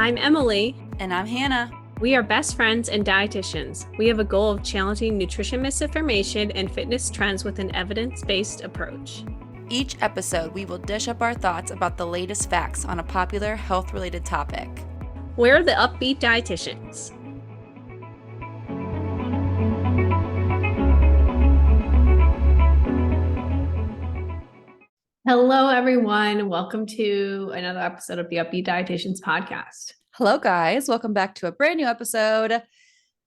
I'm Emily. And I'm Hannah. We are best friends and dietitians. We have a goal of challenging nutrition misinformation and fitness trends with an evidence-based approach. Each episode, we will dish up our thoughts about the latest facts on a popular health-related topic. We're the Up-Beet Dietitians. Hello, everyone. Welcome to another episode of the Up-Beet Dietitians podcast. Hello, guys. Welcome back to a brand new episode.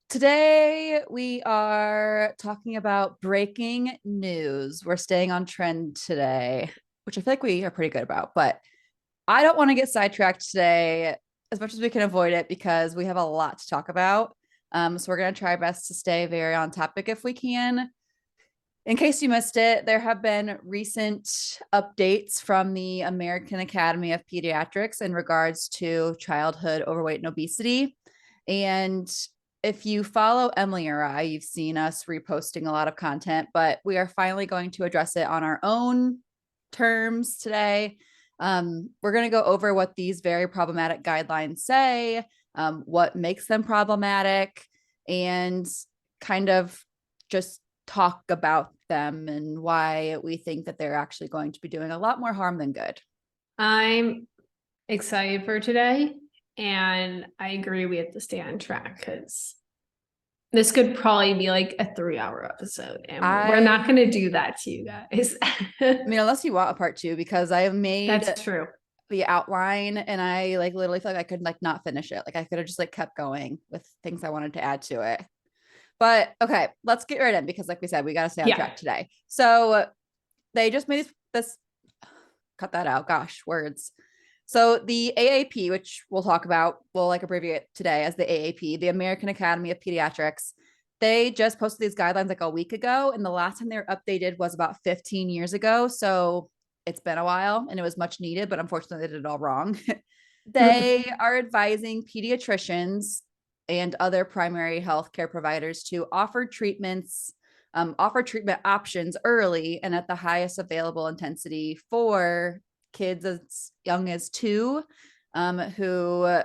Today, we are talking about breaking news. We're staying on trend today, which I feel like we are pretty good about, but I don't want to get sidetracked today as much as we can avoid it because we have a lot to talk about. So we're going to try our best to stay very on topic if we can. In case you missed it, there have been recent updates from the American Academy of Pediatrics in regards to childhood overweight and obesity. And if you follow Emily or I, you've seen us reposting a lot of content, but we are finally going to address it on our own terms today. We're going to go over what these very problematic guidelines say, what makes them problematic, and kind of just talk about them and why we think that they're actually going to be doing a lot more harm than good. I'm excited for today, and I agree we have to stay on track because this could probably be like a 3-hour episode, and we're not going to do that to you guys. I mean, unless you want a part 2, because I have made That's true. The outline, and I literally feel like I could not finish it. I could have just kept going with things I wanted to add to it. But okay, let's get right in because like we said, we got to stay on track today. So they just made this, cut that out. Gosh, words. So the AAP, which we'll talk about, we'll abbreviate today as the AAP, the American Academy of Pediatrics. They just posted these guidelines a week ago. And the last time they were updated was about 15 years ago. So it's been a while and it was much needed, but unfortunately they did it all wrong. They are advising pediatricians and other primary health care providers to offer treatment options early and at the highest available intensity for kids as young as 2 who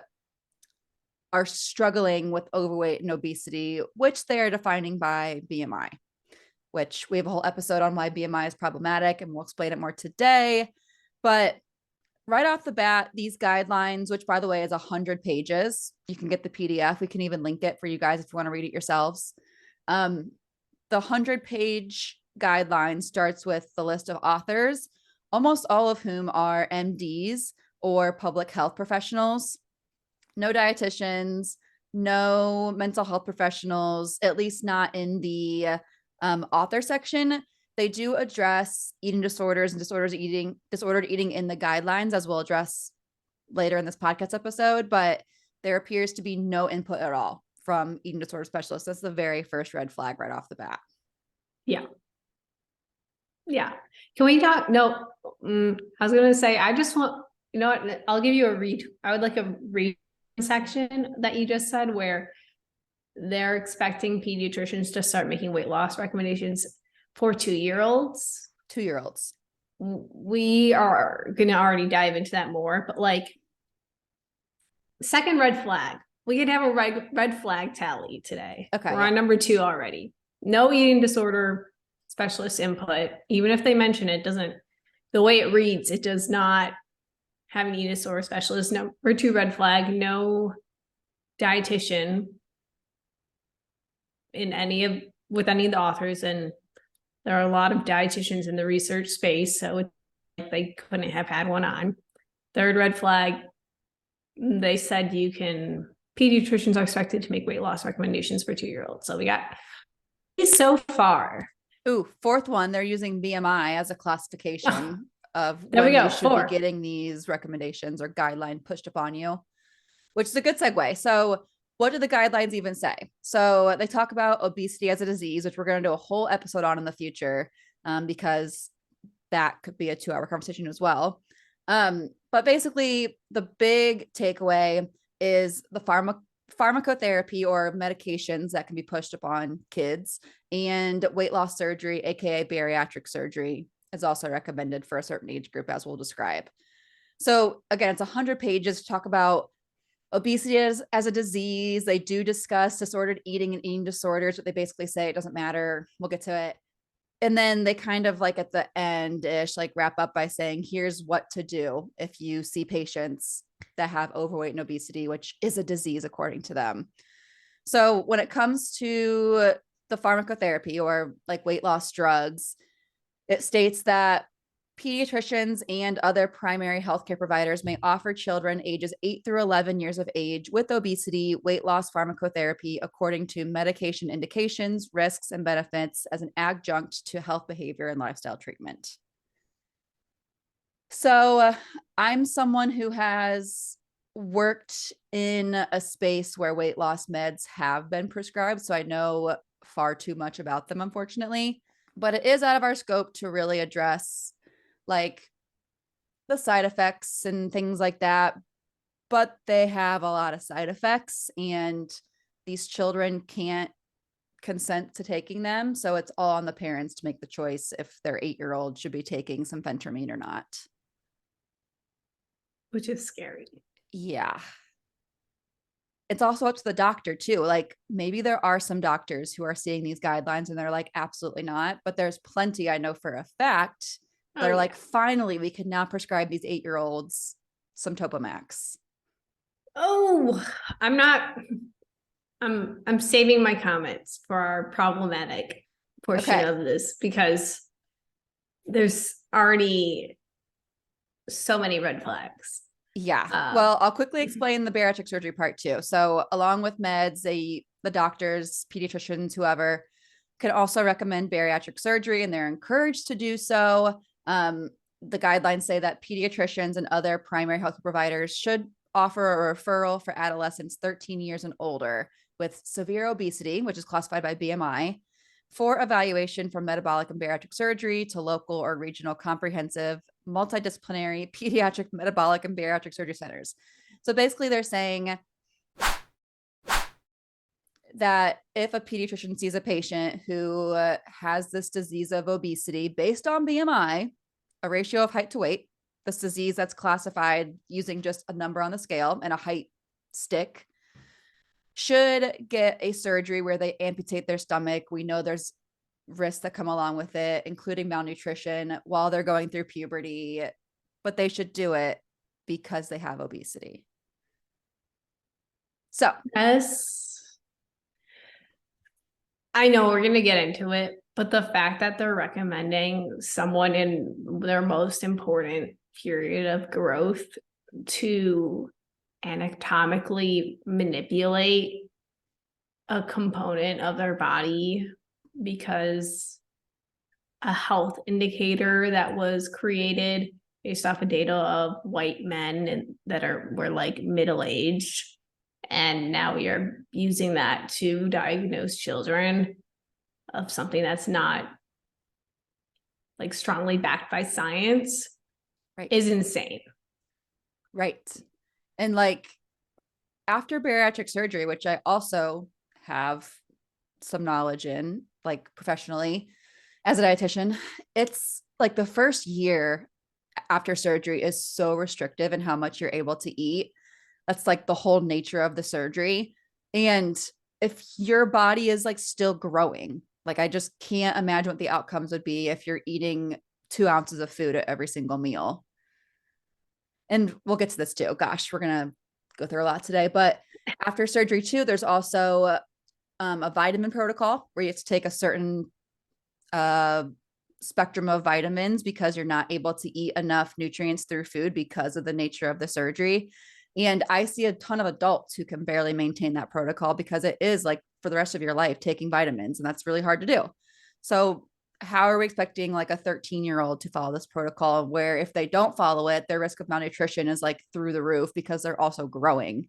are struggling with overweight and obesity, which they are defining by BMI, which we have a whole episode on why BMI is problematic, and we'll explain it more today. But right off the bat, these guidelines, which by the way is 100 pages, you can get the PDF. We can even link it for you guys if you want to read it yourselves. The 100-page guideline starts with the list of authors, almost all of whom are MDs or public health professionals. No dietitians, no mental health professionals, at least not in the author section. They do address eating disorders and disordered eating in the guidelines, as we'll address later in this podcast episode, but there appears to be no input at all from eating disorder specialists. That's the very first red flag right off the bat. Yeah. Can we talk? No, I was going to say, I just want, you know what? I'll give you a read. I would like a read section that you just said where they're expecting pediatricians to start making weight loss recommendations for 2-year-olds. 2-year-olds. We are going to already dive into that more, but second red flag. We could have a red flag tally today. Okay. We're on number 2 already. No eating disorder specialist input. Even if they mention it, the way it reads, it does not have an eating disorder specialist. Number 2 red flag, no dietitian with any of the authors, and there are a lot of dietitians in the research space, so they couldn't have had one on. Third red flag, they said pediatricians are expected to make weight loss recommendations for 2-year-olds. So we got so far. Ooh, fourth one, they're using BMI as a classification of there when we go. you should be getting these recommendations or guideline pushed upon you, which is a good segue. So what do the guidelines even say? So they talk about obesity as a disease, which we're going to do a whole episode on in the future because that could be a 2-hour conversation as well. But basically, the big takeaway is the pharmacotherapy or medications that can be pushed upon kids, and weight loss surgery, aka bariatric surgery, is also recommended for a certain age group, as we'll describe. So again, it's 100 pages to talk about obesity as a disease. They do discuss disordered eating and eating disorders, but they basically say it doesn't matter. We'll get to it. And then they kind of like at the end ish, like wrap up by saying, here's what to do if you see patients that have overweight and obesity, which is a disease according to them. So when it comes to the pharmacotherapy or like weight loss drugs, it states that pediatricians and other primary healthcare providers may offer children ages 8 through 11 years of age with obesity weight loss pharmacotherapy according to medication indications, risks, and benefits as an adjunct to health behavior and lifestyle treatment. So I'm someone who has worked in a space where weight loss meds have been prescribed, so I know far too much about them, unfortunately, but it is out of our scope to really address like the side effects and things like that. But they have a lot of side effects and these children can't consent to taking them. So it's all on the parents to make the choice if their 8-year-old should be taking some phentermine or not. Which is scary. Yeah. It's also up to the doctor too. Like maybe there are some doctors who are seeing these guidelines and they're like, absolutely not. But there's plenty I know for a fact that are like, finally, we can now prescribe these 8-year-olds some Topamax. Oh, I'm saving my comments for our problematic portion of this because there's already so many red flags. Yeah. Well, I'll quickly explain the bariatric surgery part too. So along with meds, the doctors, pediatricians, whoever can also recommend bariatric surgery and they're encouraged to do so. The guidelines say that pediatricians and other primary health providers should offer a referral for adolescents 13 years and older with severe obesity, which is classified by BMI, for evaluation from metabolic and bariatric surgery to local or regional comprehensive multidisciplinary pediatric metabolic and bariatric surgery centers. So basically they're saying that if a pediatrician sees a patient who has this disease of obesity based on BMI, a ratio of height to weight, this disease that's classified using just a number on the scale and a height stick, should get a surgery where they amputate their stomach. We know there's risks that come along with it, including malnutrition while they're going through puberty, but they should do it because they have obesity. So, yes, I know we're going to get into it, but the fact that they're recommending someone in their most important period of growth to anatomically manipulate a component of their body because a health indicator that was created based off of data of white men and were like middle-aged, and now we are using that to diagnose children of something that's not like strongly backed by science, right, is insane. Right. And like after bariatric surgery, which I also have some knowledge in, like professionally as a dietitian, it's like the first year after surgery is so restrictive in how much you're able to eat. That's like the whole nature of the surgery. And if your body is like still growing, like I just can't imagine what the outcomes would be if you're eating 2 ounces of food at every single meal. And we'll get to this too. Gosh, we're going to go through a lot today. But after surgery too, there's also a vitamin protocol where you have to take a certain spectrum of vitamins because you're not able to eat enough nutrients through food because of the nature of the surgery. And I see a ton of adults who can barely maintain that protocol because it is like for the rest of your life taking vitamins, and that's really hard to do. So how are we expecting like a 13-year-old to follow this protocol where if they don't follow it, their risk of malnutrition is like through the roof because they're also growing?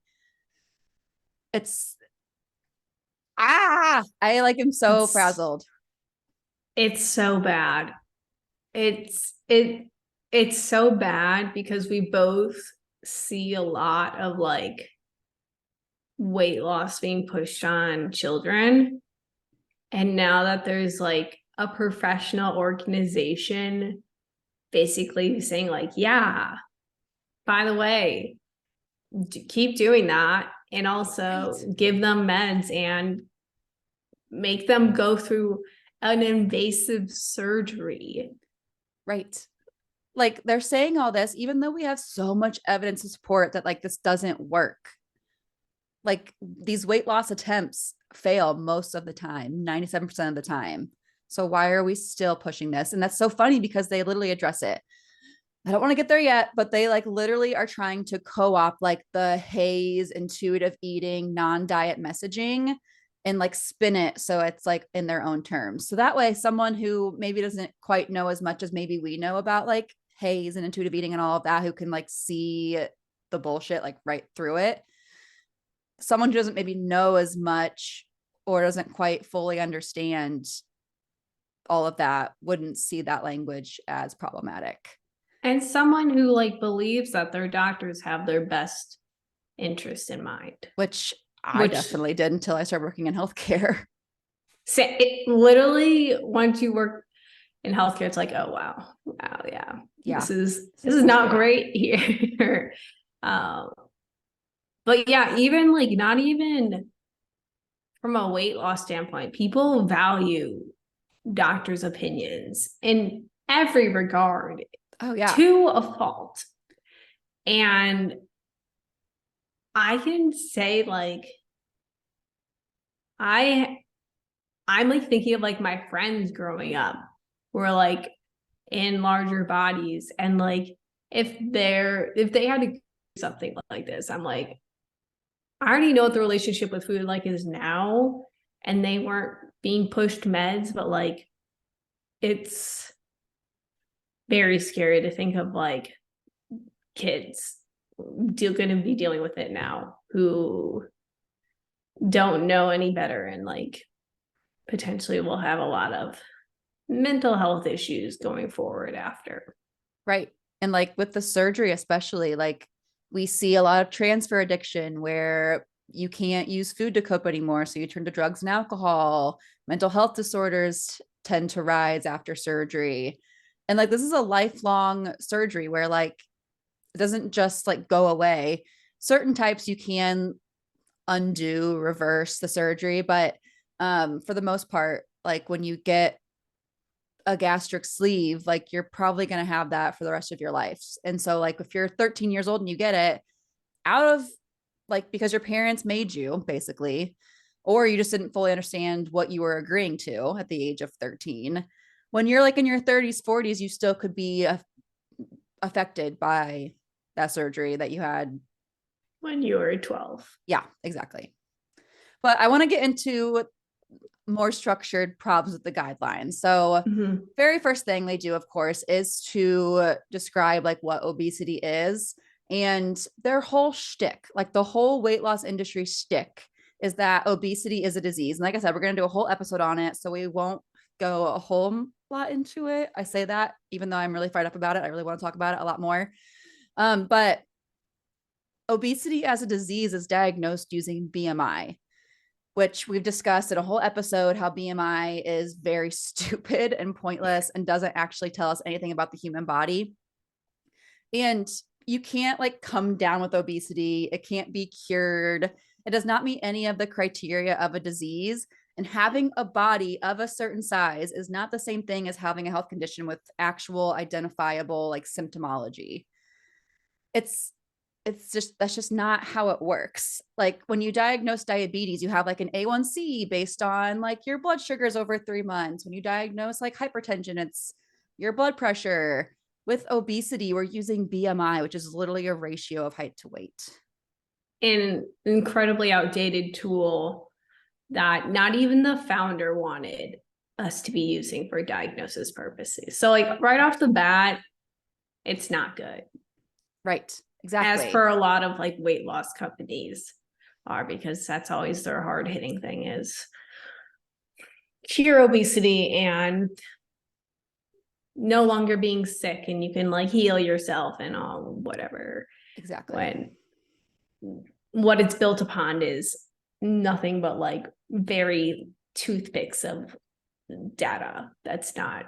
I like am so frazzled. It's so bad. It's so bad because we both see a lot of like weight loss being pushed on children. And now that there's like a professional organization basically saying like, yeah, by the way, keep doing that, and also Right. give them meds and make them go through an invasive surgery. Right. Like they're saying all this, even though we have so much evidence to support that like this doesn't work. Like these weight loss attempts fail most of the time, 97% of the time. So why are we still pushing this? And that's so funny because they literally address it. I don't want to get there yet, but they like literally are trying to co-opt like the Hays intuitive eating, non-diet messaging and like spin it so it's like in their own terms. So that way someone who maybe doesn't quite know as much as maybe we know about like Hays and intuitive eating and all of that, who can like see the bullshit like right through it. Someone who doesn't maybe know as much or doesn't quite fully understand all of that wouldn't see that language as problematic. And someone who like believes that their doctors have their best interest in mind. Which I definitely did until I started working in healthcare. Say it literally, once you work in healthcare, it's like, oh wow, yeah. This is not great here. But yeah, even like not even from a weight loss standpoint, people value doctors' opinions in every regard. Oh yeah. To a fault. And I can say like I'm like thinking of like my friends growing up who are like in larger bodies, and like if they had to do something like this, I'm like, I already know what the relationship with food like is now, and they weren't being pushed meds, but like it's very scary to think of like kids going to be dealing with it now who don't know any better, and like potentially will have a lot of mental health issues going forward after. Right. And like with the surgery, especially, like we see a lot of transfer addiction where you can't use food to cope anymore. So you turn to drugs and alcohol. Mental health disorders tend to rise after surgery. And like this is a lifelong surgery where like it doesn't just like go away. Certain types you can undo, reverse the surgery, but for the most part, like when you get a gastric sleeve, like you're probably going to have that for the rest of your life. And so like if you're 13 years old and you get it out of like because your parents made you basically, or you just didn't fully understand what you were agreeing to at the age of 13, when you're like in your 30s 40s you still could be affected by that surgery that you had when you were 12. Yeah, exactly. But I want to get into more structured problems with the guidelines. So very first thing they do, of course, is to describe like what obesity is. And their whole shtick, like the whole weight loss industry shtick, is that obesity is a disease. And like I said, we're going to do a whole episode on it. So we won't go a whole lot into it. I say that even though I'm really fired up about it. I really want to talk about it a lot more. But obesity as a disease is diagnosed using BMI, which we've discussed in a whole episode, how BMI is very stupid and pointless and doesn't actually tell us anything about the human body. And you can't like come down with obesity. It can't be cured. It does not meet any of the criteria of a disease. And having a body of a certain size is not the same thing as having a health condition with actual identifiable like symptomology. It's just that's just not how it works. Like when you diagnose diabetes, you have like an A1C based on like your blood sugars over 3 months. When you diagnose like hypertension, it's your blood pressure. With obesity, we're using BMI, which is literally a ratio of height to weight. An incredibly outdated tool that not even the founder wanted us to be using for diagnosis purposes. So like right off the bat, it's not good. Right. Exactly. As per a lot of like weight loss companies are, because that's always their hard hitting thing is cure obesity and no longer being sick, and you can like heal yourself and all whatever. Exactly. When what it's built upon is nothing but like very toothpicks of data that's not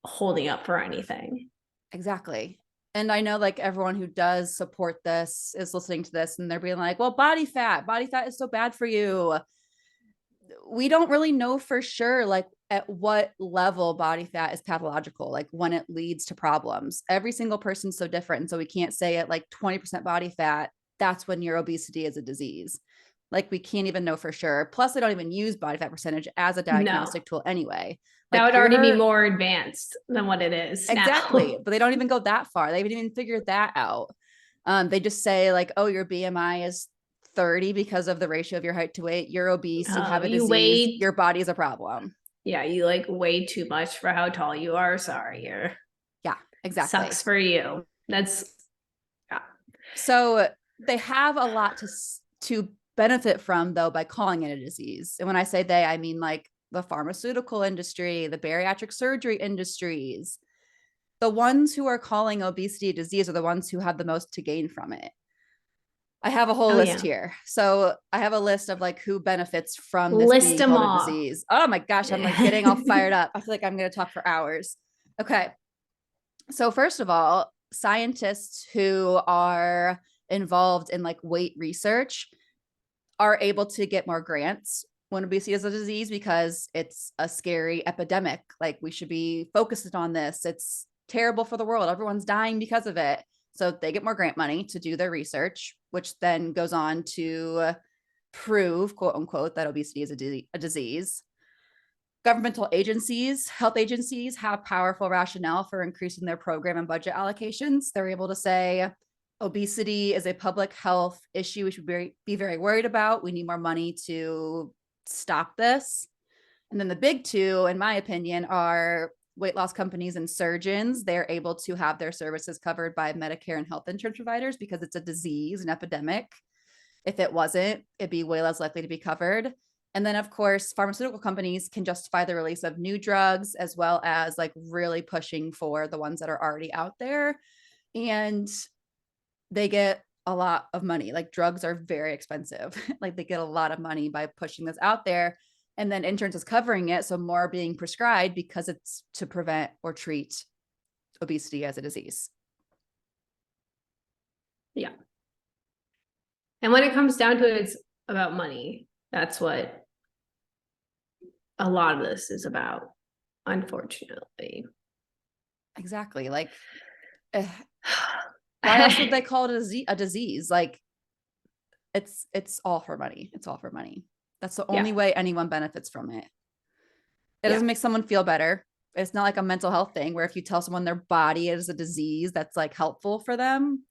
holding up for anything. Exactly. And I know like everyone who does support this is listening to this and they're being like, well, body fat is so bad for you. We don't really know for sure, like at what level body fat is pathological, like when it leads to problems. Every single person's so different. And so we can't say at like 20% body fat, that's when your obesity is a disease. Like we can't even know for sure. Plus, they don't even use body fat percentage as a diagnostic tool anyway. That Like would already be more advanced than what it is. exactly, Now. but they don't even go that far. They haven't even figured that out. They just say like, oh, your BMI is 30 because of the ratio of your height to weight. You're obese. You have a You disease. weigh, Your body is a problem. yeah, you like way too much for how tall you are. Sorry, you're Yeah, exactly. sucks for you. That's yeah. So they have a lot to benefit from though by calling it a disease. And when I say they, I mean like the pharmaceutical industry, the bariatric surgery industries. The ones who are calling obesity a disease are the ones who have the most to gain from it. I have a whole list here. So I have a list of like who benefits from this List being them called a off. disease. Oh my gosh, I'm like getting all fired up. I feel like I'm going to talk for hours. Okay. So first of all, scientists who are involved in like weight research are able to get more grants when obesity is a disease because it's a scary epidemic. Like we should be focused on this. It's terrible for the world. Everyone's dying because of it. So they get more grant money to do their research, which then goes on to prove, quote unquote, that obesity is a disease. Governmental agencies, health agencies have powerful rationale for increasing their program and budget allocations. They're able to say, obesity is a public health issue we should be very worried about. We need more money to stop this. And then the big two, in my opinion, are weight loss companies and surgeons. They're able to have their services covered by Medicare and health insurance providers because it's a disease, an epidemic. If it wasn't, it'd be way less likely to be covered. And then, of course, pharmaceutical companies can justify the release of new drugs as well as like really pushing for the ones that are already out there. And they get a lot of money. Like drugs are very expensive. Like they get a lot of money by pushing this out there. And then insurance is covering it. So more being prescribed because it's to prevent or treat obesity as a disease. Yeah. And when it comes down to it, it's about money. That's what a lot of this is about, unfortunately. Exactly. Like, why else would they call it a disease? Like, it's all for money. It's all for money. That's the only way anyone benefits from it. It doesn't make someone feel better. It's not like a mental health thing where if you tell someone their body is a disease, that's like helpful for them.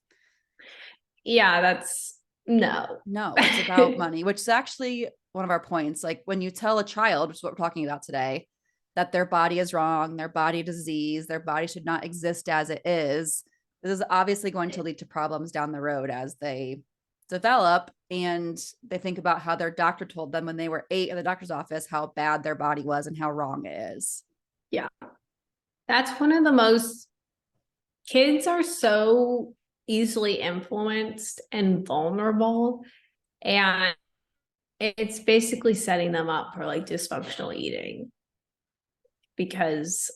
Yeah, that's no. No, it's about money, which is actually one of our points. Like when you tell a child, which is what we're talking about today, that their body is wrong, their body disease, their body should not exist as it is. This is obviously going to lead to problems down the road as they develop and they think about how their doctor told them when they were 8 in the doctor's office how bad their body was and how wrong it is. Yeah. That's one of the most, kids are so easily influenced and vulnerable, and it's basically setting them up for like dysfunctional eating because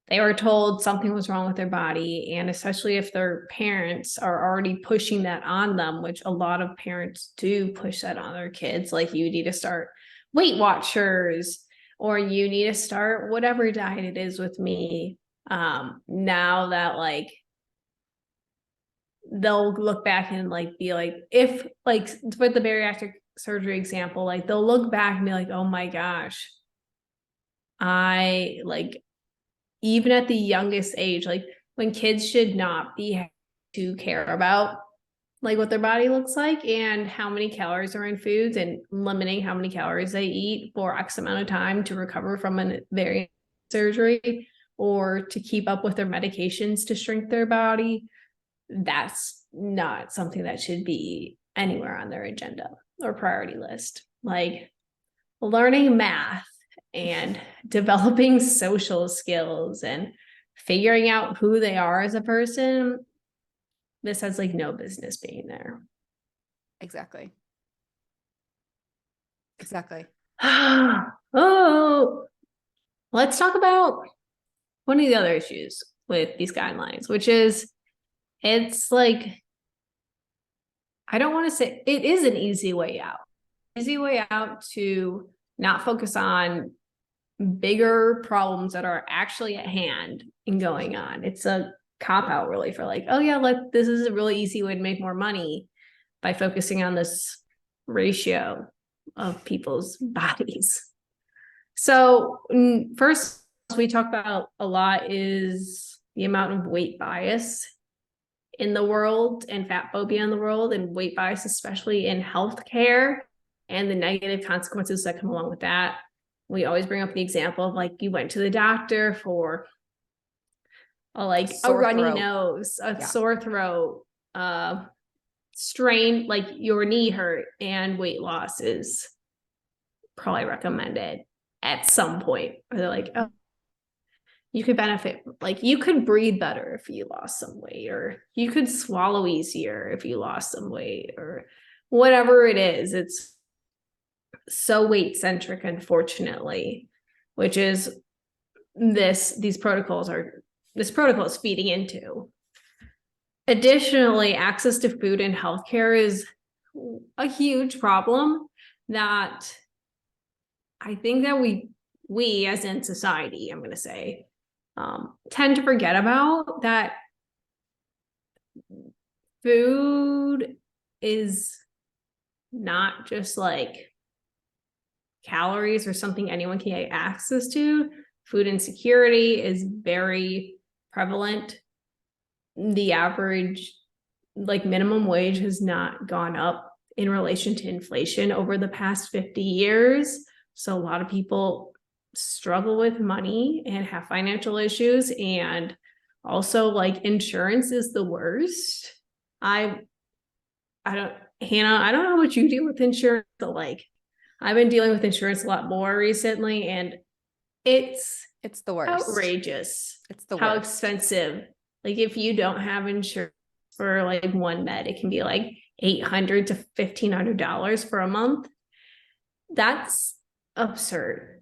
they were told something was wrong with their body. And especially if their parents are already pushing that on them, which a lot of parents do push that on their kids, like you need to start Weight Watchers or you need to start whatever diet it is with me. Now that like they'll look back and like be like, if like with the bariatric surgery example, like they'll look back and be like, oh my gosh, I like, even at the youngest age, like when kids should not be to care about like what their body looks like and how many calories are in foods and limiting how many calories they eat for X amount of time to recover from a very surgery or to keep up with their medications to shrink their body. That's not something that should be anywhere on their agenda or priority list. Like learning math and developing social skills and figuring out who they are as a person, this has like no business being there. Exactly. Oh, let's talk about one of the other issues with these guidelines, which is it's like, I don't want to say it is an easy way out. Easy way out to not focus on bigger problems that are actually at hand and going on. It's a cop out really for like, oh yeah, like this is a really easy way to make more money by focusing on this ratio of people's bodies. So first we talk about a lot is the amount of weight bias in the world and fat phobia in the world, and weight bias, especially in healthcare, and the negative consequences that come along with that. We always bring up the example of like you went to the doctor for a runny nose, a sore throat, strain, like your knee hurt, and weight loss is probably recommended at some point. Or they're like, oh, you could benefit, like you could breathe better if you lost some weight, or you could swallow easier if you lost some weight, or whatever it is. It's so weight centric, unfortunately, which is this protocol is feeding into. Additionally, access to food and healthcare is a huge problem that I think that we as in society, I'm going to say, tend to forget about, that food is not just like calories or something anyone can get access to. Food insecurity is very prevalent. The average like minimum wage has not gone up in relation to inflation over the past 50 years. So a lot of people struggle with money and have financial issues, and also like insurance is the worst. I don't, Hannah, I don't know what you deal with insurance, but like I've been dealing with insurance a lot more recently, and it's the worst. Outrageous. It's the worst. How expensive. Like if you don't have insurance for like one med, it can be like $800 to $1,500 for a month. That's absurd.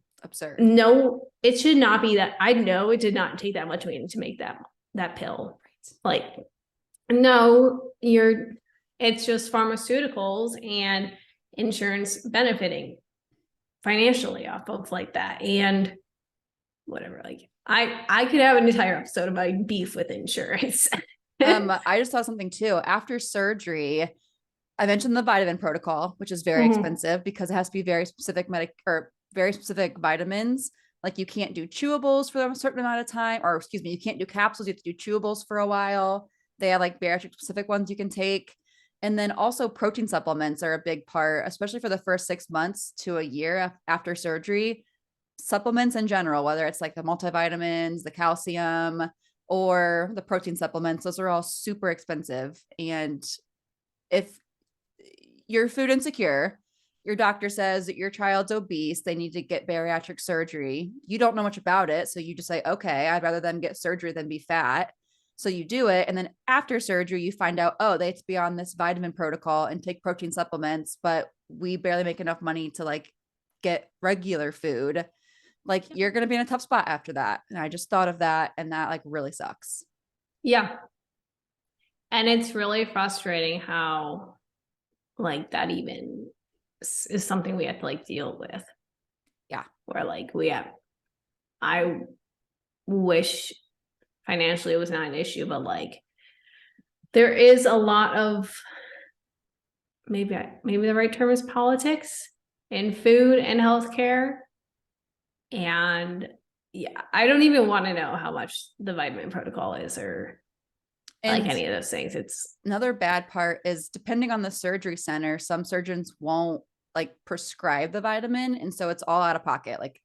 No, it should not be that. I know it did not take that much money to make that pill. Like, no, it's just pharmaceuticals and insurance benefiting financially off of like that, and whatever. Like I could have an entire episode about beef with insurance. I just saw something too. After surgery, I mentioned the vitamin protocol, which is very expensive because it has to be very specific very specific vitamins. Like you can't do chewables for a certain amount of time, or excuse me, you can't do capsules. You have to do chewables for a while. They have like bariatric specific ones you can take. And then also protein supplements are a big part, especially for the first 6 months to a year after surgery. Supplements in general, whether it's like the multivitamins, the calcium, or the protein supplements, those are all super expensive. And if you're food insecure, your doctor says that your child's obese, they need to get bariatric surgery. You don't know much about it. So you just say, okay, I'd rather them get surgery than be fat. So you do it. And then after surgery, you find out, oh, they have to be on this vitamin protocol and take protein supplements, but we barely make enough money to like get regular food. Like you're going to be in a tough spot after that. And I just thought of that, and that like really sucks. Yeah. And it's really frustrating how like that even is something we have to like deal with. Yeah. Where like I wish financially it was not an issue, but like there is a lot of maybe the right term is politics in food and healthcare. And yeah, I don't even want to know how much the vitamin protocol is, or like any of those things. It's another bad part is depending on the surgery center, some surgeons won't like prescribe the vitamin. And so it's all out of pocket. Like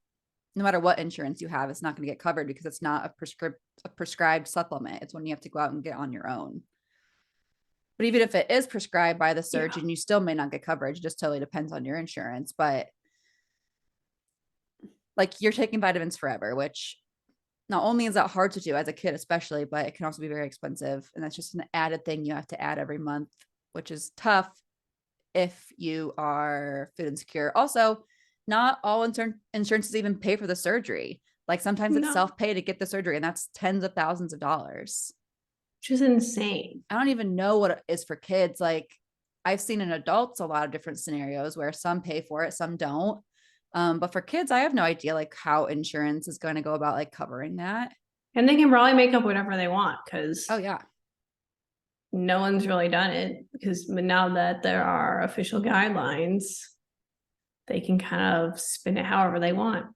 no matter what insurance you have, it's not going to get covered because it's not a prescribed supplement. It's when you have to go out and get on your own. But even if it is prescribed by the surgeon, you still may not get coverage. It just totally depends on your insurance. But like you're taking vitamins forever, which not only is that hard to do as a kid, especially, but it can also be very expensive. And that's just an added thing you have to add every month, which is tough if you are food insecure. Also, not all insurances even pay for the surgery. Like sometimes it's self-pay to get the surgery, and that's tens of thousands of dollars. which is insane. I don't even know what it is for kids. Like I've seen in adults a lot of different scenarios where some pay for it, some don't. But for kids, I have no idea like how insurance is going to go about like covering that. And they can probably make up whatever they want because Oh yeah. no one's really done it. Because now that there are official guidelines, they can kind of spin it however they want.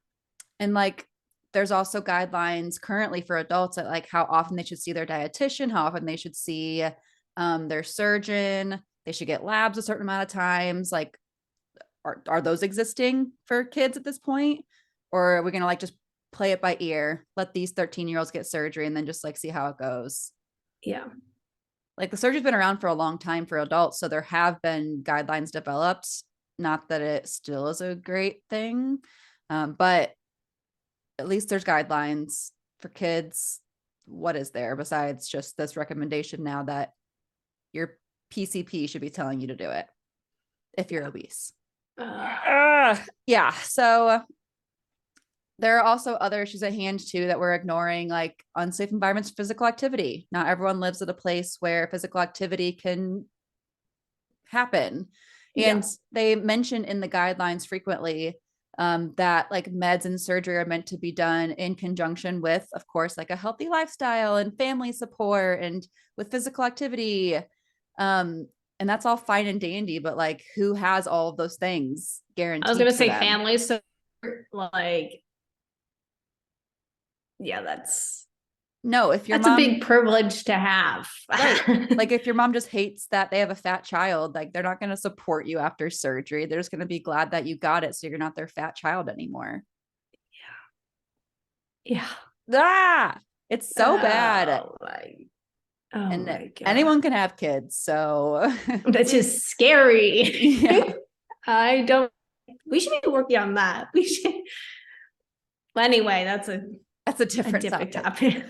And like there's also guidelines currently for adults at like how often they should see their dietitian, how often they should see their surgeon, they should get labs a certain amount of times. Like, are those existing for kids at this point? Or are we going to like just play it by ear, let these 13-year-olds get surgery and then just like see how it goes? Yeah. Like the surgery's been around for a long time for adults. So there have been guidelines developed. Not that it still is a great thing, but at least there's guidelines for kids. What is there besides just this recommendation now that your PCP should be telling you to do it if you're obese? Yeah. So there are also other issues at hand too that we're ignoring, like unsafe environments for physical activity. Not everyone lives at a place where physical activity can happen. And they mention in the guidelines frequently that like meds and surgery are meant to be done in conjunction with, of course, like a healthy lifestyle and family support and with physical activity. And that's all fine and dandy, but like who has all of those things guaranteed? I was going to say them? families. So like, yeah, that's no, if your that's mom, a big privilege to have. right? Like if your mom just hates that they have a fat child, like they're not going to support you after surgery. They're just going to be glad that you got it. So you're not their fat child anymore. Yeah. Ah, it's so bad. And God. Anyone can have kids. So that's just scary. Yeah. We should be working on that. We should. Well, anyway, that's a different topic.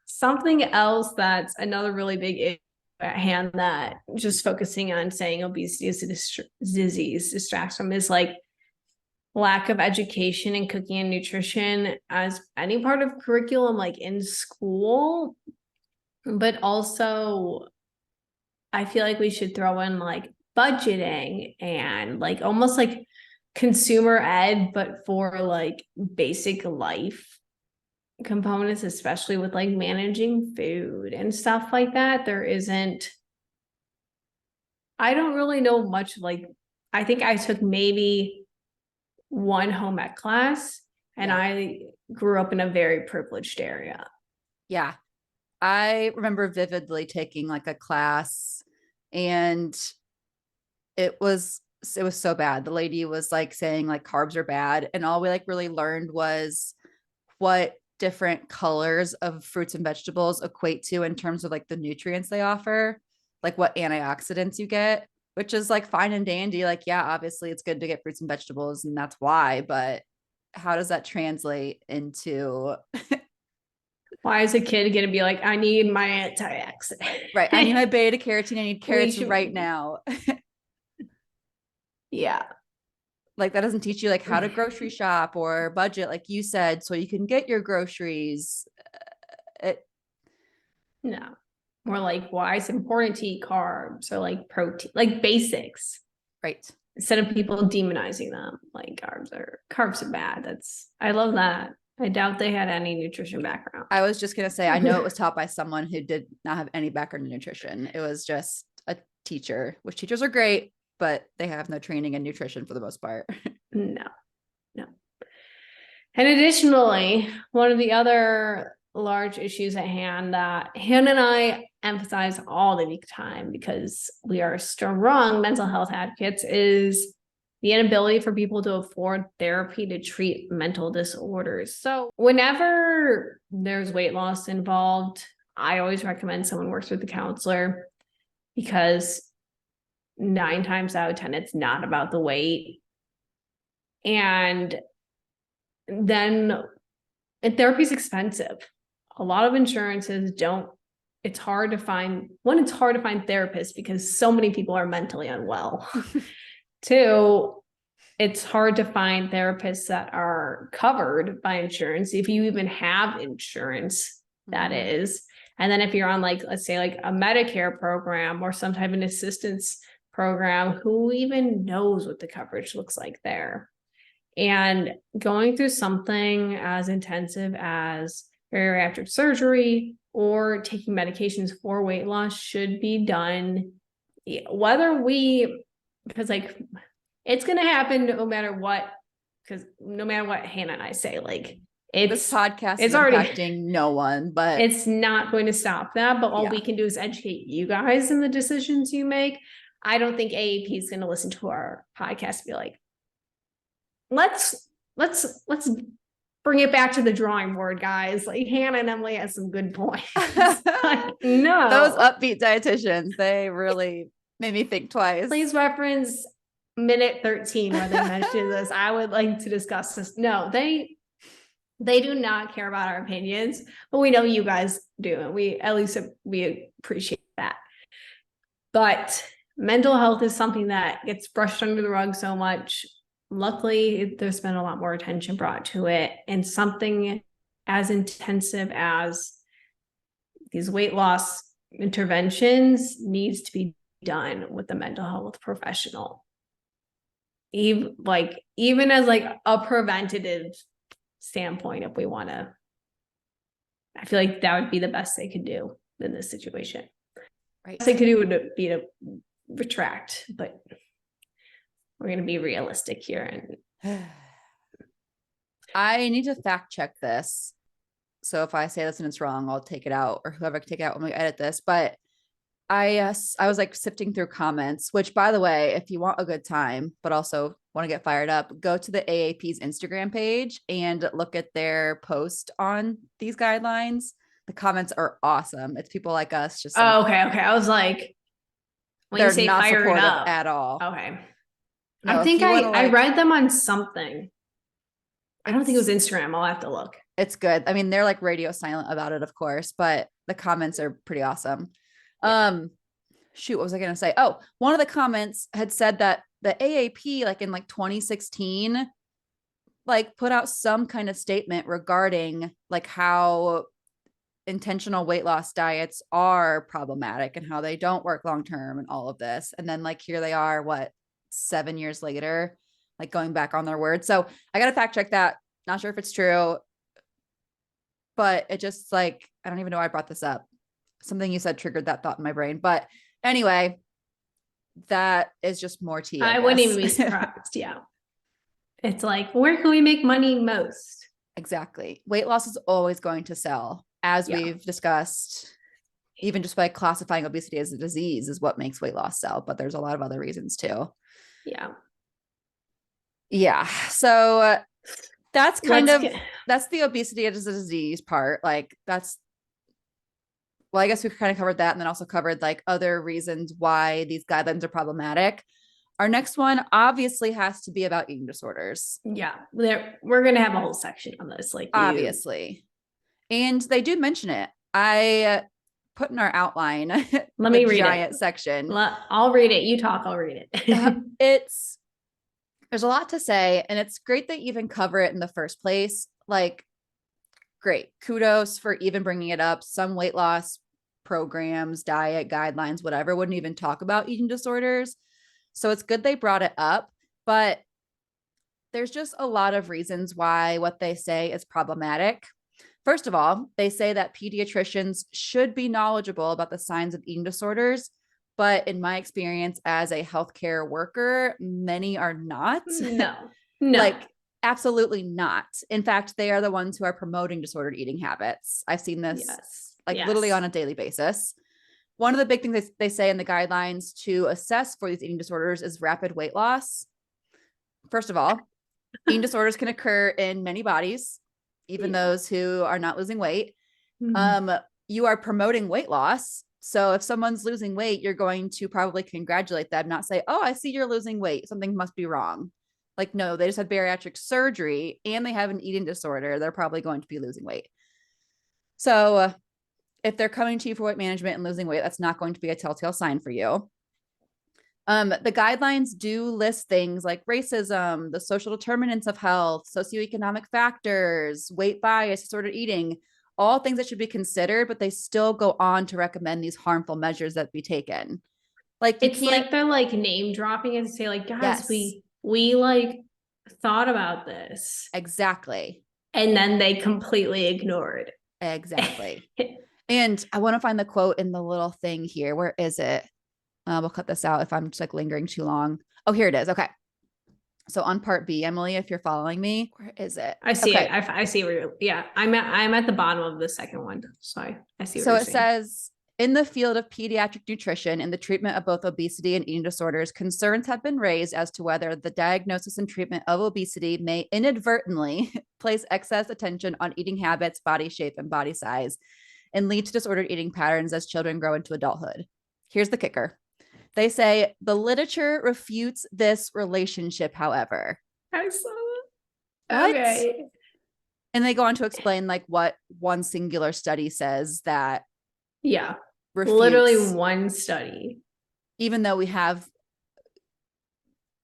Something else that's another really big issue at hand that just focusing on saying obesity is a disease distracts from is like lack of education in cooking and nutrition as any part of curriculum, like in school. But also, I feel like we should throw in like budgeting and like almost like consumer ed, but for like basic life components, especially with like managing food and stuff like that. I don't really know much. Like, I think I took maybe one home ec class, and I grew up in a very privileged area. Yeah. I remember vividly taking like a class, and it was so bad. The lady was like saying like carbs are bad, and all we like really learned was what different colors of fruits and vegetables equate to in terms of like the nutrients they offer, like what antioxidants you get, which is like fine and dandy. Like, yeah, obviously it's good to get fruits and vegetables, and that's why, but how does that translate into why is a kid going to be like, I need my antioxidant? Right. I need my beta carotene. I need carrots right now. Yeah. Like that doesn't teach you like how to grocery shop or budget, like you said, so you can get your groceries. No. More like why it's important to eat carbs or like protein, like basics. Right. Instead of people demonizing them, like carbs are bad. I love that. I doubt they had any nutrition background. I was just going to say, I know it was taught by someone who did not have any background in nutrition. It was just a teacher, which teachers are great, but they have no training in nutrition for the most part. No. And additionally, one of the other large issues at hand that Hannah and I emphasize all the time because we are strong mental health advocates is the inability for people to afford therapy to treat mental disorders. So whenever there's weight loss involved, I always recommend someone works with a counselor because 9 times out of 10, it's not about the weight. And then therapy is expensive. A lot of insurances don't. It's hard to find therapists because so many people are mentally unwell. 2, it's hard to find therapists that are covered by insurance, if you even have insurance, that is. And then if you're on like, let's say like a Medicare program or some type of assistance program, who even knows what the coverage looks like there? And going through something as intensive as bariatric surgery or taking medications for weight loss should be done, because like it's going to happen no matter what, because no matter what Hannah and I say, like This podcast it's is already impacting no one, but it's not going to stop that. But all we can do is educate you guys in the decisions you make. I don't think AAP is going to listen to our podcast and be like, let's bring it back to the drawing board, guys. Like Hannah and Emily has some good points. Like, no, those Up-Beet Dietitians, they really made me think twice. Please reference minute 13 where they mentioned this. I would like to discuss this. No, they do not care about our opinions, but we know you guys do, and we appreciate that. But mental health is something that gets brushed under the rug so much. Luckily, there's been a lot more attention brought to it, and something as intensive as these weight loss interventions needs to be done with a mental health professional. Even as like a preventative standpoint, if we want to, I feel like that would be the best they could do in this situation. Right. Best they could do would be to retract, but we're going to be realistic here. And I need to fact check this. So if I say this and it's wrong, I'll take it out, or whoever can take it out when we edit this. But I was like sifting through comments, which by the way, if you want a good time, but also want to get fired up, go to the AAP's Instagram page and look at their post on these guidelines. The comments are awesome. It's people like us just like, okay. I was like, when you say not fired up at all. Okay. No, I think I read them on something. I don't think it was Instagram. I'll have to look. It's good. I mean, they're like radio silent about it, of course, but the comments are pretty awesome. Yeah. Shoot, what was I going to say? Oh, one of the comments had said that the AAP, like in like 2016, like put out some kind of statement regarding like how intentional weight loss diets are problematic and how they don't work long-term and all of this. And then like, here they are, 7 years later, like going back on their word. So I got to fact check that. Not sure if it's true, but it just like, I don't even know why I brought this up. Something you said triggered that thought in my brain. But anyway, that is just more tea. I wouldn't even be surprised. Yeah. It's like, where can we make money most? Exactly. Weight loss is always going to sell, as we've discussed. Even just by classifying obesity as a disease is what makes weight loss sell. But there's a lot of other reasons too. Yeah. Yeah. So that's that's the obesity as a disease part. Like well, I guess we kind of covered that, and then also covered like other reasons why these guidelines are problematic. Our next one obviously has to be about eating disorders. Yeah. We're going to have a whole section on this. Like obviously. And they do mention it. I put in our outline. Let me read giant section. I'll read it. You talk, I'll read it. There's a lot to say, and it's great that you even cover it in the first place. Like, great. Kudos for even bringing it up. Some weight loss programs, diet guidelines, whatever, wouldn't even talk about eating disorders. So it's good they brought it up, but there's just a lot of reasons why what they say is problematic. First of all, they say that pediatricians should be knowledgeable about the signs of eating disorders, but in my experience as a healthcare worker, many are not. No. Like, absolutely not. In fact, they are the ones who are promoting disordered eating habits. I've seen this literally on a daily basis. One of the big things they say in the guidelines to assess for these eating disorders is rapid weight loss. First of all, eating disorders can occur in many bodies, even those who are not losing weight. Mm-hmm. You are promoting weight loss. So if someone's losing weight, you're going to probably congratulate them, not say, oh, I see you're losing weight. Something must be wrong. Like, no, they just had bariatric surgery and they have an eating disorder. They're probably going to be losing weight. So if they're coming to you for weight management and losing weight, that's not going to be a telltale sign for you. The guidelines do list things like racism, the social determinants of health, socioeconomic factors, weight bias, disordered eating, all things that should be considered, but they still go on to recommend these harmful measures that be taken. Like you It's can't, like they're like name dropping and say like, guys, yes, we like thought about this. exactly. And then they completely ignored. Exactly. And I want to find the quote in the little thing here. Where is it? We'll cut this out if I'm just like lingering too long. Oh, here it is. Okay. So on part B, Emily, if you're following me, where is it? I see Okay. it. I see where you're, yeah. I'm at the bottom of the second one. So I see what So you're it saying. says, in the field of pediatric nutrition and the treatment of both obesity and eating disorders, concerns have been raised as to whether the diagnosis and treatment of obesity may inadvertently place excess attention on eating habits, body shape, and body size, and lead to disordered eating patterns as children grow into adulthood. Here's the kicker. They say the literature refutes this relationship, however. I saw that. What? Okay. And they go on to explain like what one singular study says that Yeah. refutes, Literally one study. even though we have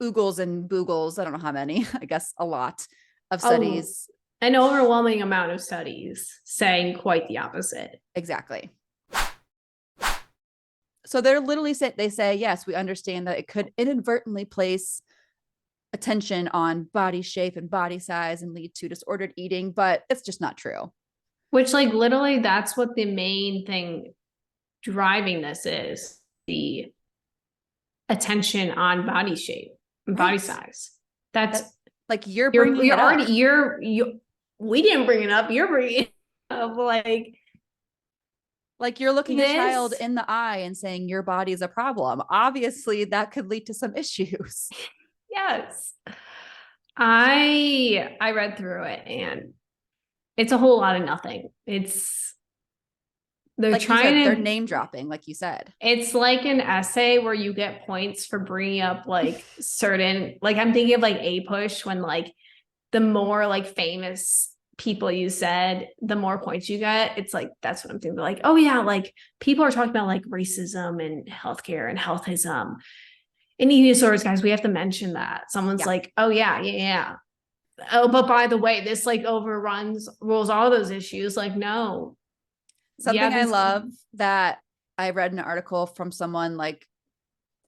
oogles and boogles, I don't know how many, I guess a lot of studies. An overwhelming amount of studies saying quite the opposite. Exactly. So they're literally they say, yes, we understand that it could inadvertently place attention on body shape and body size and lead to disordered eating, but it's just not true. Which like literally that's what the main thing driving this is, the attention on body shape and body size. That's like you're bringing you're it already up. We didn't bring it up. You're bringing it up like you're looking a child in the eye and saying your body is a problem. Obviously, that could lead to some issues. Yes. I read through it and it's a whole lot of nothing. They're like trying they're name dropping, like you said. It's like an essay where you get points for bringing up like certain, like I'm thinking of like A-Push when like the more like famous people you said, the more points you get. It's like, that's what I'm thinking. Like, oh yeah, like people are talking about like racism and healthcare and healthism and eating disorders, guys. We have to mention that. Someone's like, oh yeah. Oh, but by the way, this like rules all those issues. Like, no. Something I love that I read an article from someone like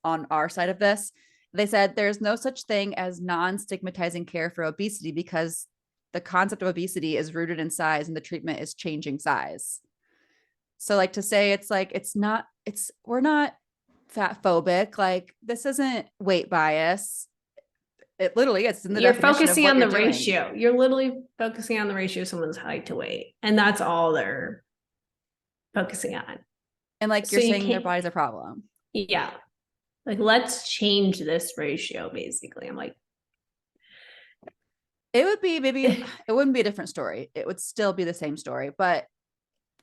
on our side of this. They said there's no such thing as non-stigmatizing care for obesity because the concept of obesity is rooted in size and the treatment is changing size. So like to say it's like, we're not fat phobic. Like this isn't weight bias. It literally is in the you're definition focusing of what on the you're ratio. doing. You're literally focusing on the ratio of someone's height to weight. And that's all they're focusing on. And like you're saying their body's a problem. Yeah. Like, let's change this ratio, basically. I'm like, it would be it wouldn't be a different story. It would still be the same story. But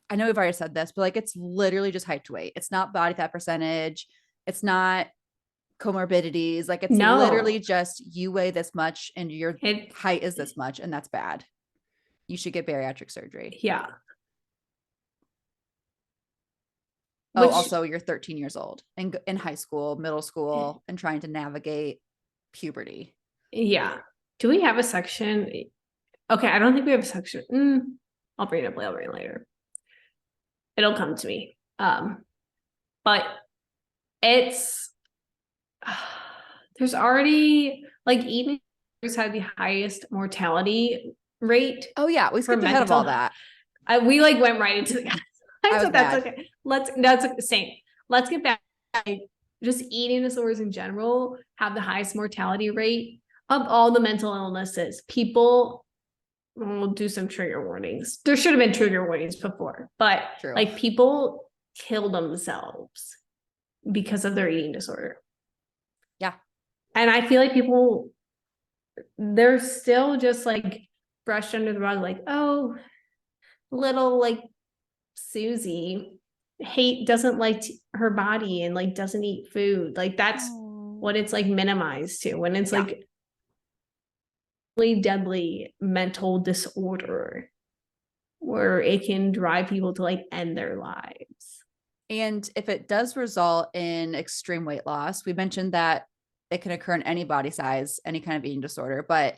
I know we've already said this, but like it's literally just height to weight. It's not body fat percentage. It's not comorbidities. Like it's literally just you weigh this much and your height is this much, and that's bad. You should get bariatric surgery. Yeah. Oh, also you're 13 years old and in high school, middle school, and trying to navigate puberty. Yeah. Do we have a section? Okay, I don't think we have a section. I'll bring it later. It'll come to me. But it's there's already like eating disorders had the highest mortality rate. Oh yeah, we skipped ahead of all that. We like went right into the so that's okay. That's the same. Let's get back. Just eating disorders in general have the highest mortality rate of all the mental illnesses. People will do some trigger warnings. There should have been trigger warnings before, but like people kill themselves because of their eating disorder. Yeah. And I feel like people, they're still just like brushed under the rug, like, oh, little like Susie doesn't like her body and like doesn't eat food. Like that's what it's like minimized to when it's like really deadly mental disorder where it can drive people to like end their lives. And if it does result in extreme weight loss, we mentioned that it can occur in any body size, any kind of eating disorder. But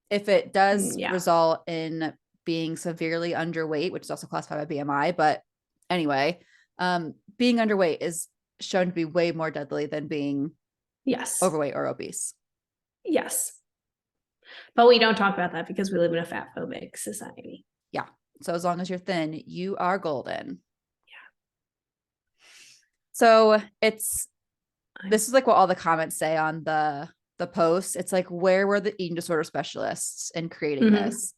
if it does result in being severely underweight, which is also classified by BMI. But anyway, being underweight is shown to be way more deadly than being Yes. overweight or obese. Yes. But we don't talk about that because we live in a fat phobic society. Yeah. So as long as you're thin, you are golden. Yeah. So this is like what all the comments say on the post. It's like, where were the eating disorder specialists in creating this?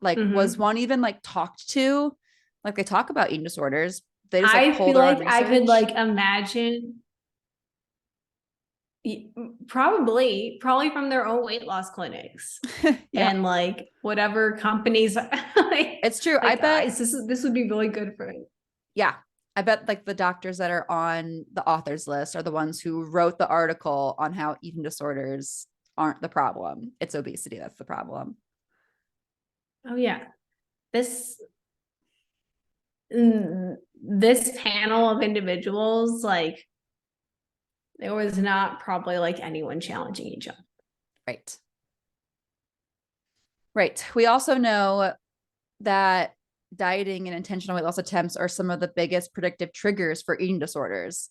Like, was one even like talked to? Like, they talk about eating disorders. They just like I pull feel their own like I could research. like imagine probably from their own weight loss clinics Yeah. and like whatever companies like, It's true. like, I bet guys, this would be really good for it. yeah. I bet like the doctors that are on the authors list are the ones who wrote the article on how eating disorders aren't the problem. It's obesity that's the problem. Oh yeah. This panel of individuals, like, there was not probably like anyone challenging each other. Right. Right. We also know that dieting and intentional weight loss attempts are some of the biggest predictive triggers for eating disorders.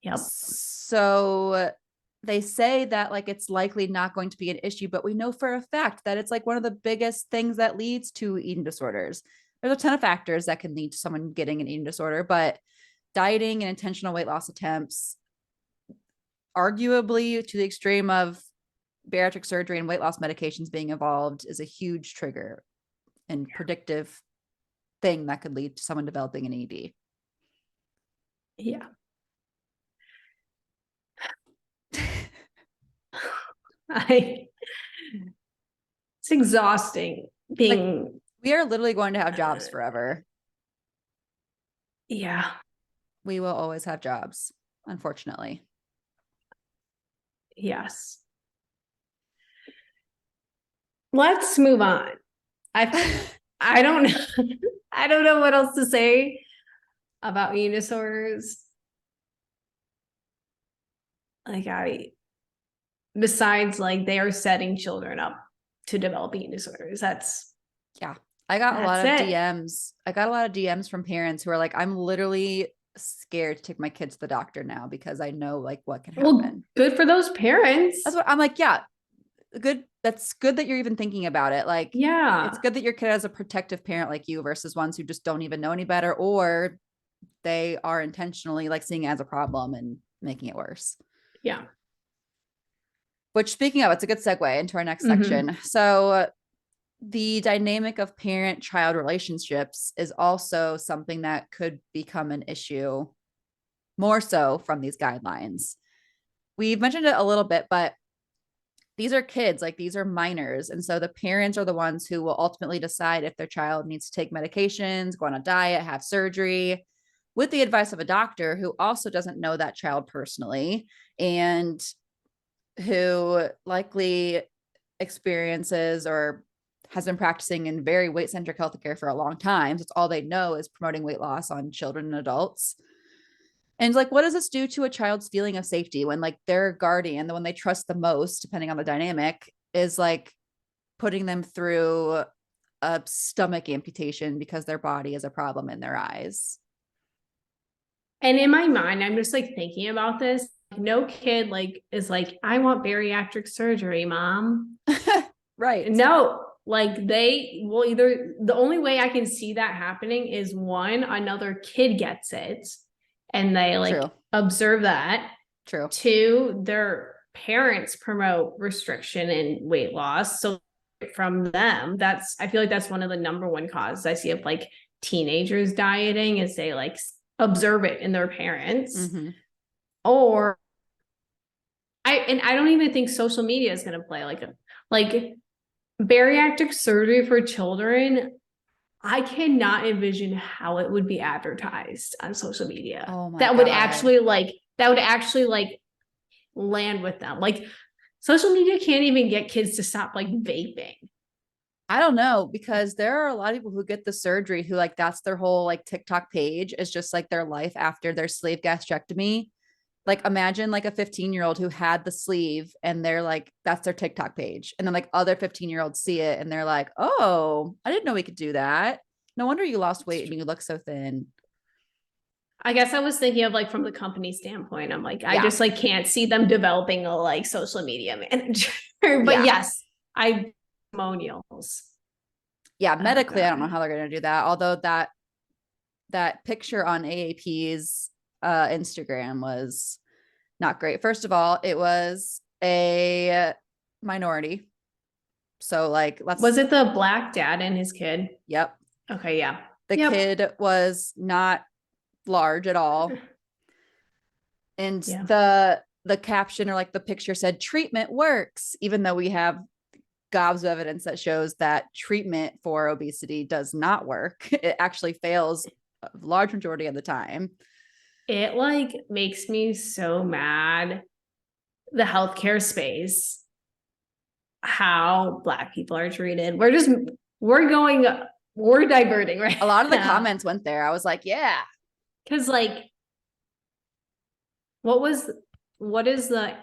Yep. So they say that like it's likely not going to be an issue, but we know for a fact that it's like one of the biggest things that leads to eating disorders. There's a ton of factors that can lead to someone getting an eating disorder, but dieting and intentional weight loss attempts, arguably to the extreme of bariatric surgery and weight loss medications being involved, is a huge trigger and predictive thing that could lead to someone developing an ED. Yeah. It's exhausting being like, we are literally going to have jobs forever. Yeah. We will always have jobs, unfortunately. Yes. Let's move on. I don't know. I don't know what else to say about eating disorders. Like besides like they are setting children up to develop eating disorders. Yeah. I got a lot of it. DMs. I got a lot of DMs from parents who are like, I'm literally scared to take my kids to the doctor now because I know like what can happen. Well, good for those parents. That's what I'm like. Yeah, good. That's good that you're even thinking about it. Like, yeah, it's good that your kid has a protective parent like you versus ones who just don't even know any better, or they are intentionally like seeing it as a problem and making it worse. Yeah. Which, speaking of, it's a good segue into our next section. So the dynamic of parent-child relationships is also something that could become an issue more so from these guidelines. We've mentioned it a little bit, but these are kids, like these are minors. And so the parents are the ones who will ultimately decide if their child needs to take medications, go on a diet, have surgery, with the advice of a doctor who also doesn't know that child personally and who likely experiences or has been practicing in very weight-centric healthcare for a long time. So it's all they know is promoting weight loss on children and adults. And like, what does this do to a child's feeling of safety when like their guardian, the one they trust the most, depending on the dynamic, is like putting them through a stomach amputation because their body is a problem in their eyes? And in my mind, I'm just like thinking about this. No kid like is like, I want bariatric surgery, mom. Right. No, like they will either, the only way I can see that happening is one, another kid gets it and they like True. observe that. True. Two, their parents promote restriction and weight loss. So from them, I feel like that's one of the number one causes I see of like teenagers dieting is they like observe it in their parents. Or I don't even think social media is going to play like bariatric surgery for children. I cannot envision how it would be advertised on social media. Oh my that God. would actually like land with them. Like social media can't even get kids to stop like vaping. I don't know, because there are a lot of people who get the surgery who like that's their whole like TikTok page is just like their life after their sleeve gastrectomy. Like imagine like a 15-year-old who had the sleeve and they're like, that's their TikTok page. And then like other 15-year-olds see it and they're like, oh, I didn't know we could do that. No wonder you lost weight and you look so thin. I guess I was thinking of like from the company standpoint. I'm like, I Yeah. just like can't see them developing a like social media manager. But Yeah. yes, I testimonials. Yeah. Oh, Medically, I don't know God. how they're going to do that. Although that picture on AAP's Instagram was not great. First of all, it was a minority. So like, Was it the black dad and his kid? Yep. Okay, yeah. The Yep. kid was not large at all. And Yeah. the caption or like the picture said treatment works, even though we have gobs of evidence that shows that treatment for obesity does not work. It actually fails a large majority of the time. It like makes me so mad. The healthcare space, how Black people are treated. We're diverting right A lot of the now. comments went there. I was like, yeah. Because like, what is the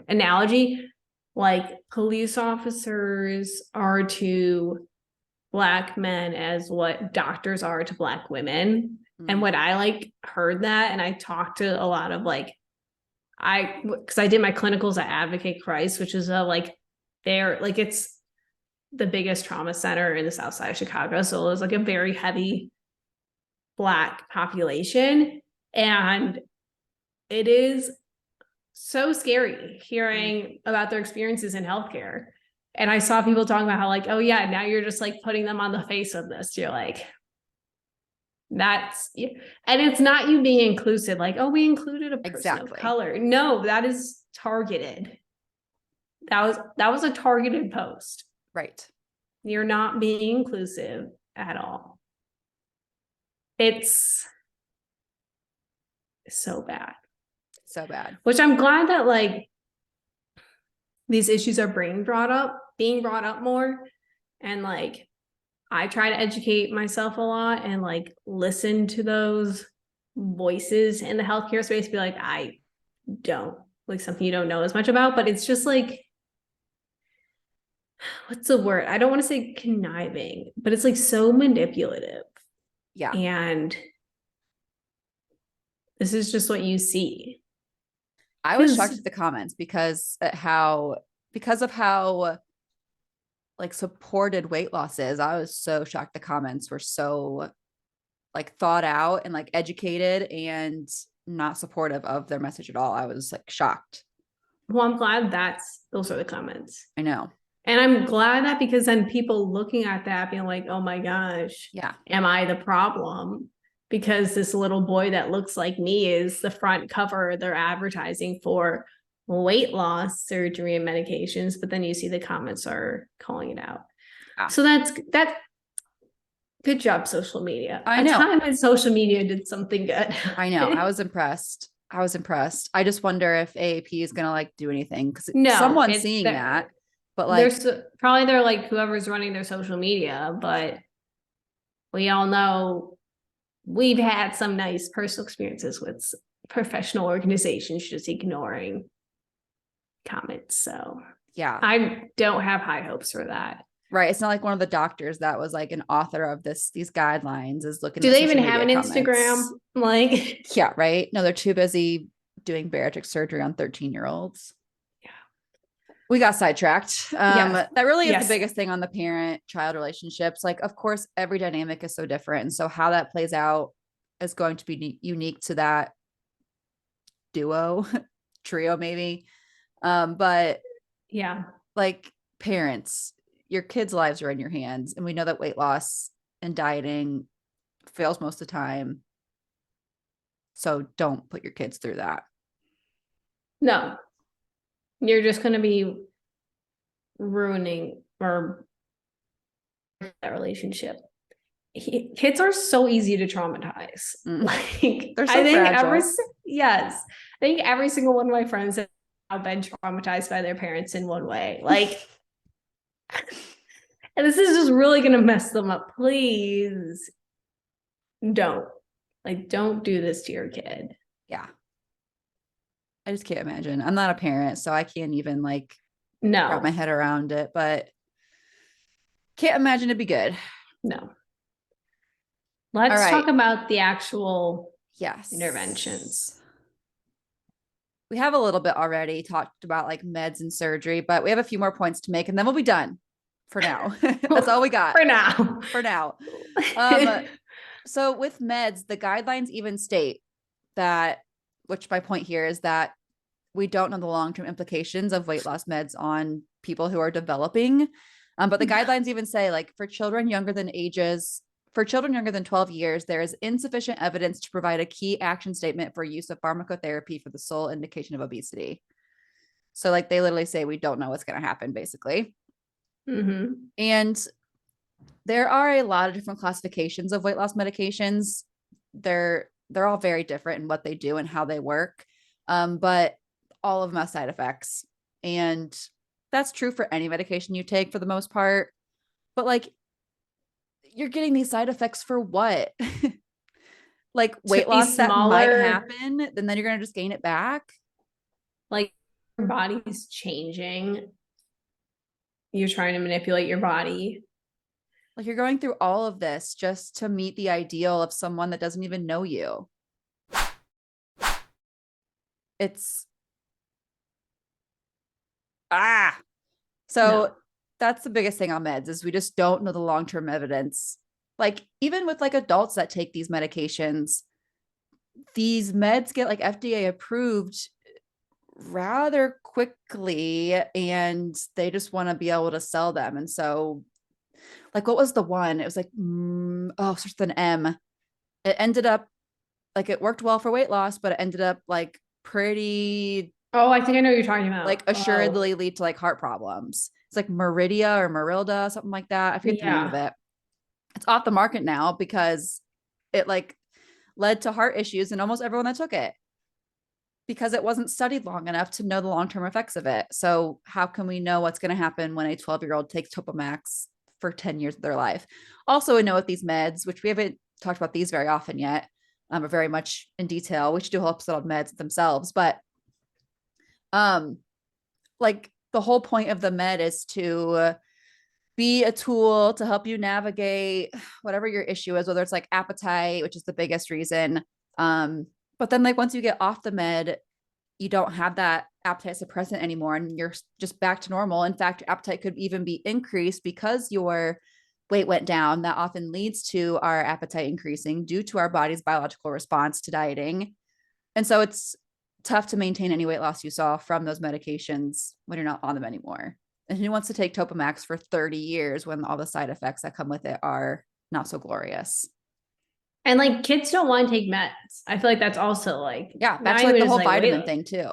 analogy? Like police officers are to Black men as what doctors are to Black women. And what I like heard that, and I talked to a lot of like, because I did my clinicals at Advocate Christ, which is it's the biggest trauma center in the South Side of Chicago. So it was like a very heavy Black population. And it is so scary hearing about their experiences in healthcare. And I saw people talking about how like, oh yeah, now you're just like putting them on the face of this. You're like, and it's not you being inclusive, like, oh, we included a person of color. No, that is targeted. That was a targeted post. Right. You're not being inclusive at all. It's so bad. So bad. Which I'm glad that like these issues are being brought up more. And like I try to educate myself a lot and like listen to those voices in the healthcare space, be like, I don't like something you don't know as much about, but it's just like, what's the word? I don't want to say conniving, but it's like so manipulative. Yeah. And this is just what you see. I was shocked at the comments because of how like supported weight loss is. I was so shocked the comments were so like thought out and like educated and not supportive of their message at all. I was like shocked. Well, I'm glad those are the comments. I know. And I'm glad that because then people looking at that being like, oh my gosh, yeah, am I the problem? Because this little boy that looks like me is the front cover they're advertising for weight loss surgery and medications, but then you see the comments are calling it out. Yeah. So that's good job, social media. I know. A time when social media did something good. I know. I was impressed. I just wonder if AAP is going to like do anything because someone's seeing that. But like, they're like whoever's running their social media, but we all know we've had some nice personal experiences with professional organizations just ignoring comments. So yeah, I don't have high hopes for that. Right. It's not like one of the doctors that was like an author of these guidelines is looking. Do they even have an Instagram? Like, yeah, right. No, they're too busy doing bariatric surgery on 13-year-olds. Yeah. We got sidetracked. That really is the biggest thing on the parent-child relationships. Like, of course, every dynamic is so different. And so how that plays out is going to be unique to that trio, maybe. But yeah, like parents, your kids' lives are in your hands. And we know that weight loss and dieting fails most of the time. So don't put your kids through that. No, you're just going to be ruining or that relationship. Kids are so easy to traumatize. Like, they're so fragile. I think every single one of my friends have been traumatized by their parents in one way. Like, and this is just really going to mess them up. Please don't. Like, don't do this to your kid. Yeah. I just can't imagine. I'm not a parent, so I can't even like wrap No, my head around it, but can't imagine it'd be good. no. All Let's right. talk about the actual Yes. interventions. We have a little bit already talked about like meds and surgery, but we have a few more points to make and then we'll be done for now. That's all we got For now. for now. Um, so with meds, the guidelines even state that, which my point here is that we don't know the long-term implications of weight loss meds on people who are developing. But the guidelines even say like for children younger than 12 years, there is insufficient evidence to provide a key action statement for use of pharmacotherapy for the sole indication of obesity. So like they literally say, we don't know what's going to happen basically. Mm-hmm. And there are a lot of different classifications of weight loss medications. They're all very different in what they do and how they work. But all of them have side effects. And that's true for any medication you take for the most part. But like you're getting these side effects for what? Like weight loss that might happen, and then you're going to just gain it back. Like your body's changing. You're trying to manipulate your body. Like you're going through all of this just to meet the ideal of someone that doesn't even know you. It's so No. that's the biggest thing on meds is we just don't know the long-term evidence. Like even with like adults that take these medications, these meds get like FDA approved rather quickly and they just want to be able to sell them. And so like what was the one? It was like starts with an M. It ended up like it worked well for weight loss, but it ended up like pretty Oh, I think I know what you're talking about. like assuredly lead to like heart problems. It's like Meridia or Merilda, something like that. I forget the name of it. It's off the market now because it like led to heart issues in almost everyone that took it because it wasn't studied long enough to know the long-term effects of it. So how can we know what's going to happen when a 12-year-old takes Topamax for 10 years of their life? Also, we know with these meds, which we haven't talked about these very often yet, or very much in detail. We should do a whole episode on meds themselves, but like the whole point of the med is to be a tool to help you navigate whatever your issue is, whether it's like appetite, which is the biggest reason. But then like once you get off the med, you don't have that appetite suppressant anymore and you're just back to normal. In fact, your appetite could even be increased because your weight went down. That often leads to our appetite increasing due to our body's biological response to dieting. And so it's tough to maintain any weight loss you saw from those medications when you're not on them anymore. And who wants to take Topamax for 30 years when all the side effects that come with it are not so glorious? And like kids don't want to take meds. I feel like that's also like back to like the whole vitamin thing too.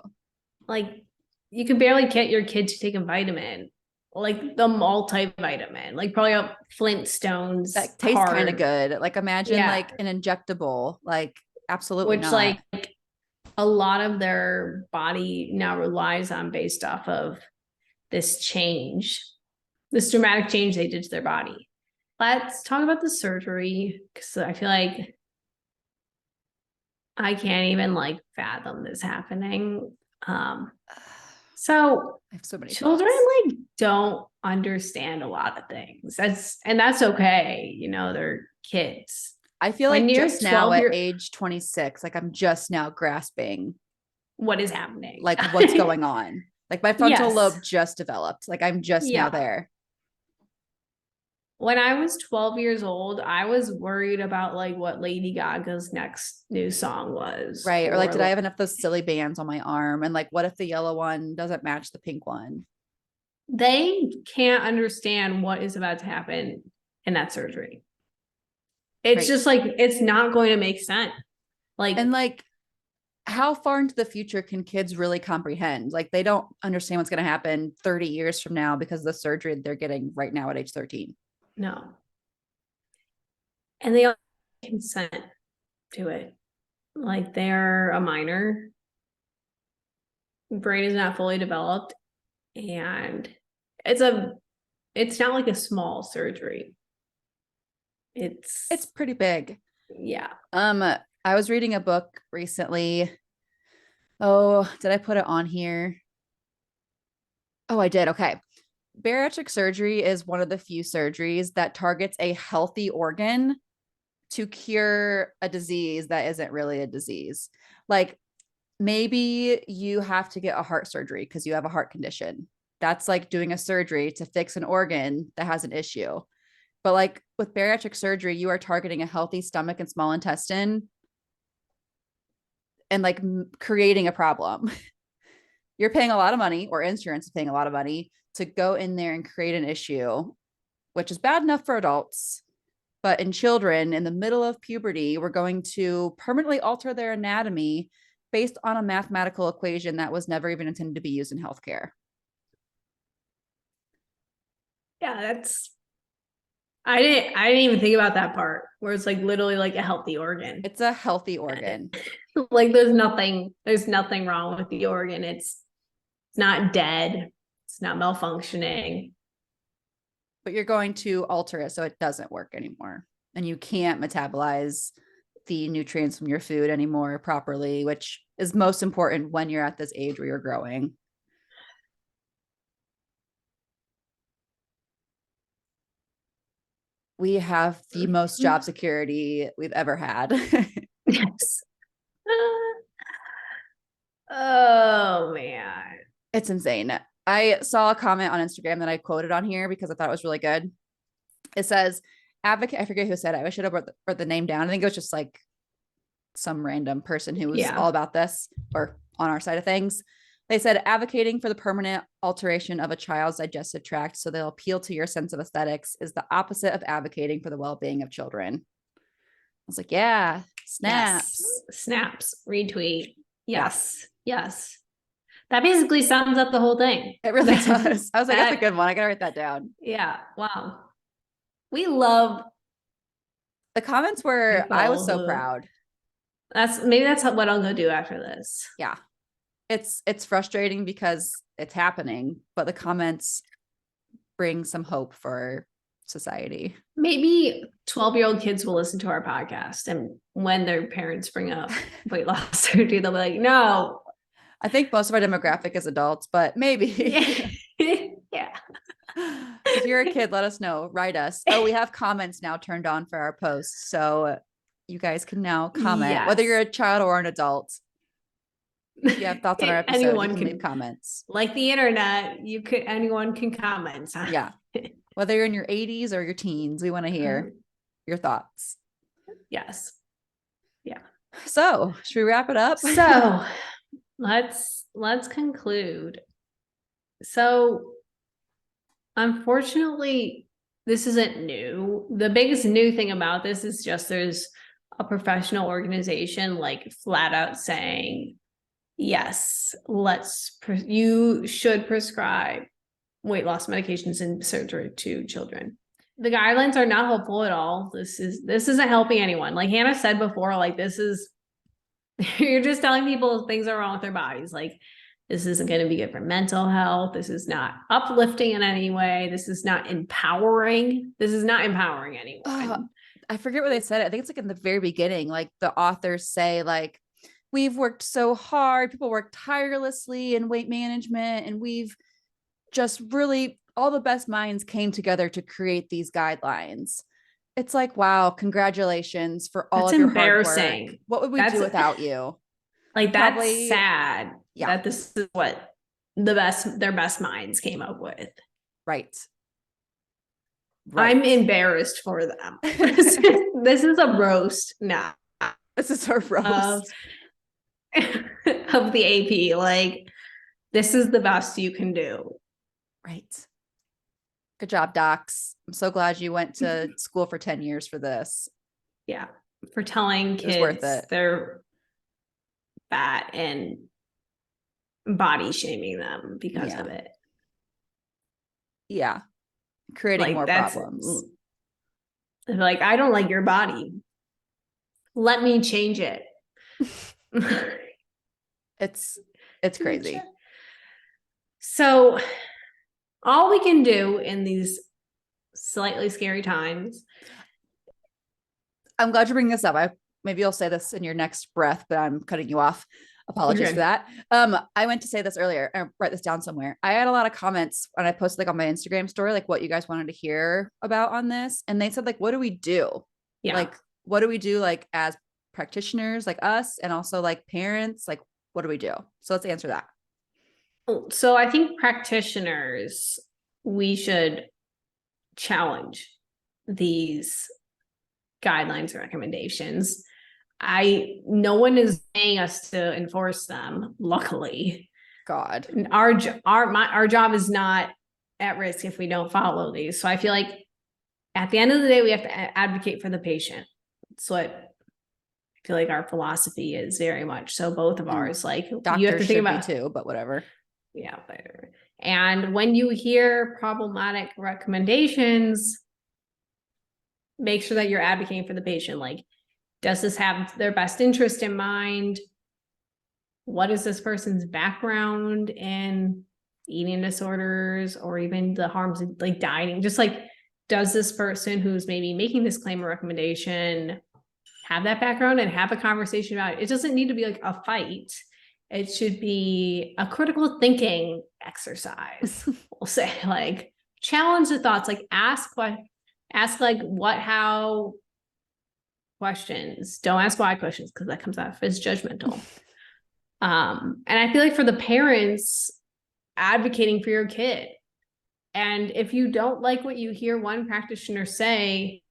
Like you can barely get your kid to take a vitamin, like the multivitamin, like probably a Flintstones that tastes kind of good. Like imagine like an injectable, like absolutely which not. Like a lot of their body now relies on based off of this dramatic change they did to their body. Let's talk about the surgery because I feel like I can't even like fathom this happening. So I have so many children thoughts. like don't understand a lot of things. That's okay. You know, they're kids. I feel like just now at age 26, like I'm just now grasping what is happening, like what's going on. Like my frontal lobe just developed. Like I'm just now there. When I was 12 years old, I was worried about like what Lady Gaga's next new song was. Right. Or like, did I have enough of those silly bands on my arm? And like, what if the yellow one doesn't match the pink one? They can't understand what is about to happen in that surgery. It's just like, it's not going to make sense. Like, and like, how far into the future can kids really comprehend? Like, they don't understand what's going to happen 30 years from now because of the surgery they're getting right now at age 13. No. And they all consent to it. Like they're a minor. Brain is not fully developed. And it's not like a small surgery. It's pretty big. Yeah. I was reading a book recently. Oh, did I put it on here? Oh, I did. Okay. Bariatric surgery is one of the few surgeries that targets a healthy organ to cure a disease that isn't really a disease. Like maybe you have to get a heart surgery because you have a heart condition. That's like doing a surgery to fix an organ that has an issue. But like with bariatric surgery, you are targeting a healthy stomach and small intestine and like creating a problem. You're paying a lot of money, or insurance is paying a lot of money to go in there and create an issue, which is bad enough for adults. But in children in the middle of puberty, we're going to permanently alter their anatomy based on a mathematical equation that was never even intended to be used in healthcare. Yeah, I didn't even think about that part where it's like literally like a healthy organ. It's a healthy organ. Like there's nothing wrong with the organ. It's not dead. It's not malfunctioning. But you're going to alter it so it doesn't work anymore. And you can't metabolize the nutrients from your food anymore properly, which is most important when you're at this age where you're growing. We have the most job security we've ever had. Yes. Oh man. It's insane. I saw a comment on Instagram that I quoted on here because I thought it was really good. It says, advocate, I forget who said it. I should have wrote the name down. I think it was just like some random person who was all about this or on our side of things. They said, advocating for the permanent alteration of a child's digestive tract so they'll appeal to your sense of aesthetics is the opposite of advocating for the well-being of children. I was like, yeah, snaps. Yes. Snaps. Retweet. Yes. Yes. That basically sums up the whole thing. It really does. I was like, that's a good one. I gotta write that down. Yeah. Wow. We love the comments were, I was so proud. That's what I'll go do after this. Yeah. It's frustrating because it's happening, but the comments bring some hope for society. Maybe 12-year-old kids will listen to our podcast, and when their parents bring up weight loss surgery, they'll be like, no. I think most of our demographic is adults, but maybe. Yeah. If you're a kid, let us know. Write us. Oh, we have comments now turned on for our posts. So you guys can now comment, whether you're a child or an adult. If you have thoughts on our episode, anyone can leave comments. Like the internet, anyone can comment. Yeah. Whether you're in your 80s or your teens, we want to hear your thoughts. Yes. Yeah. So should we wrap it up? So let's conclude. So unfortunately, this isn't new. The biggest new thing about this is just there's a professional organization like flat out saying, yes, you should prescribe weight loss medications and surgery to children. The guidelines are not helpful at all. This isn't helping anyone. Like Hannah said before, like you're just telling people things are wrong with their bodies. Like this isn't going to be good for mental health. This is not uplifting in any way. This is not empowering. This is not empowering anyone. I forget where they said it. I think it's like in the very beginning, like the authors say, like, we've worked so hard. People work tirelessly in weight management. And we've just really, all the best minds came together to create these guidelines. It's like, wow, congratulations for all of your hard work. What would we do without you? Like that's sad. Yeah. That this is what their best minds came up with. Right. I'm embarrassed for them. This is a roast now. This is a roast of the AP. Like this is the best you can do. Right. Good job, docs. I'm so glad you went to school for 10 years for this. Yeah. For telling kids they're fat and body shaming them because of it. Yeah. Creating more problems. Like, I don't like your body. Let me change it. It's crazy. So all we can do in these slightly scary times. I'm glad you bring this up. maybe you'll say this in your next breath, but I'm cutting you off. Apologies Okay. for that. I went to say this earlier. I write this down somewhere. I had a lot of comments when I posted like on my Instagram story, like what you guys wanted to hear about on this. And they said, like, what do we do? Yeah. Like, what do we do like as practitioners like us and also like parents? Like, what do we do? So let's answer that. So I think practitioners, we should challenge these guidelines and recommendations. No one is paying us to enforce them, luckily. God. Our job is not at risk if we don't follow these. So I feel like at the end of the day, we have to advocate for the patient. That's what I feel like our philosophy is very much. So both of ours, like Doctors you have to think should about be too, but whatever. Yeah. And when you hear problematic recommendations, make sure that you're advocating for the patient. Like, does this have their best interest in mind? What is this person's background in eating disorders or even the harms of like dieting? Just like, does this person who's maybe making this claim or recommendation have that background and have a conversation about it? It doesn't need to be like a fight. It should be a critical thinking exercise. We'll say like challenge the thoughts, like ask like what, how questions. Don't ask why questions because that comes off as judgmental. And I feel like for the parents, advocating for your kid. And if you don't like what you hear one practitioner say,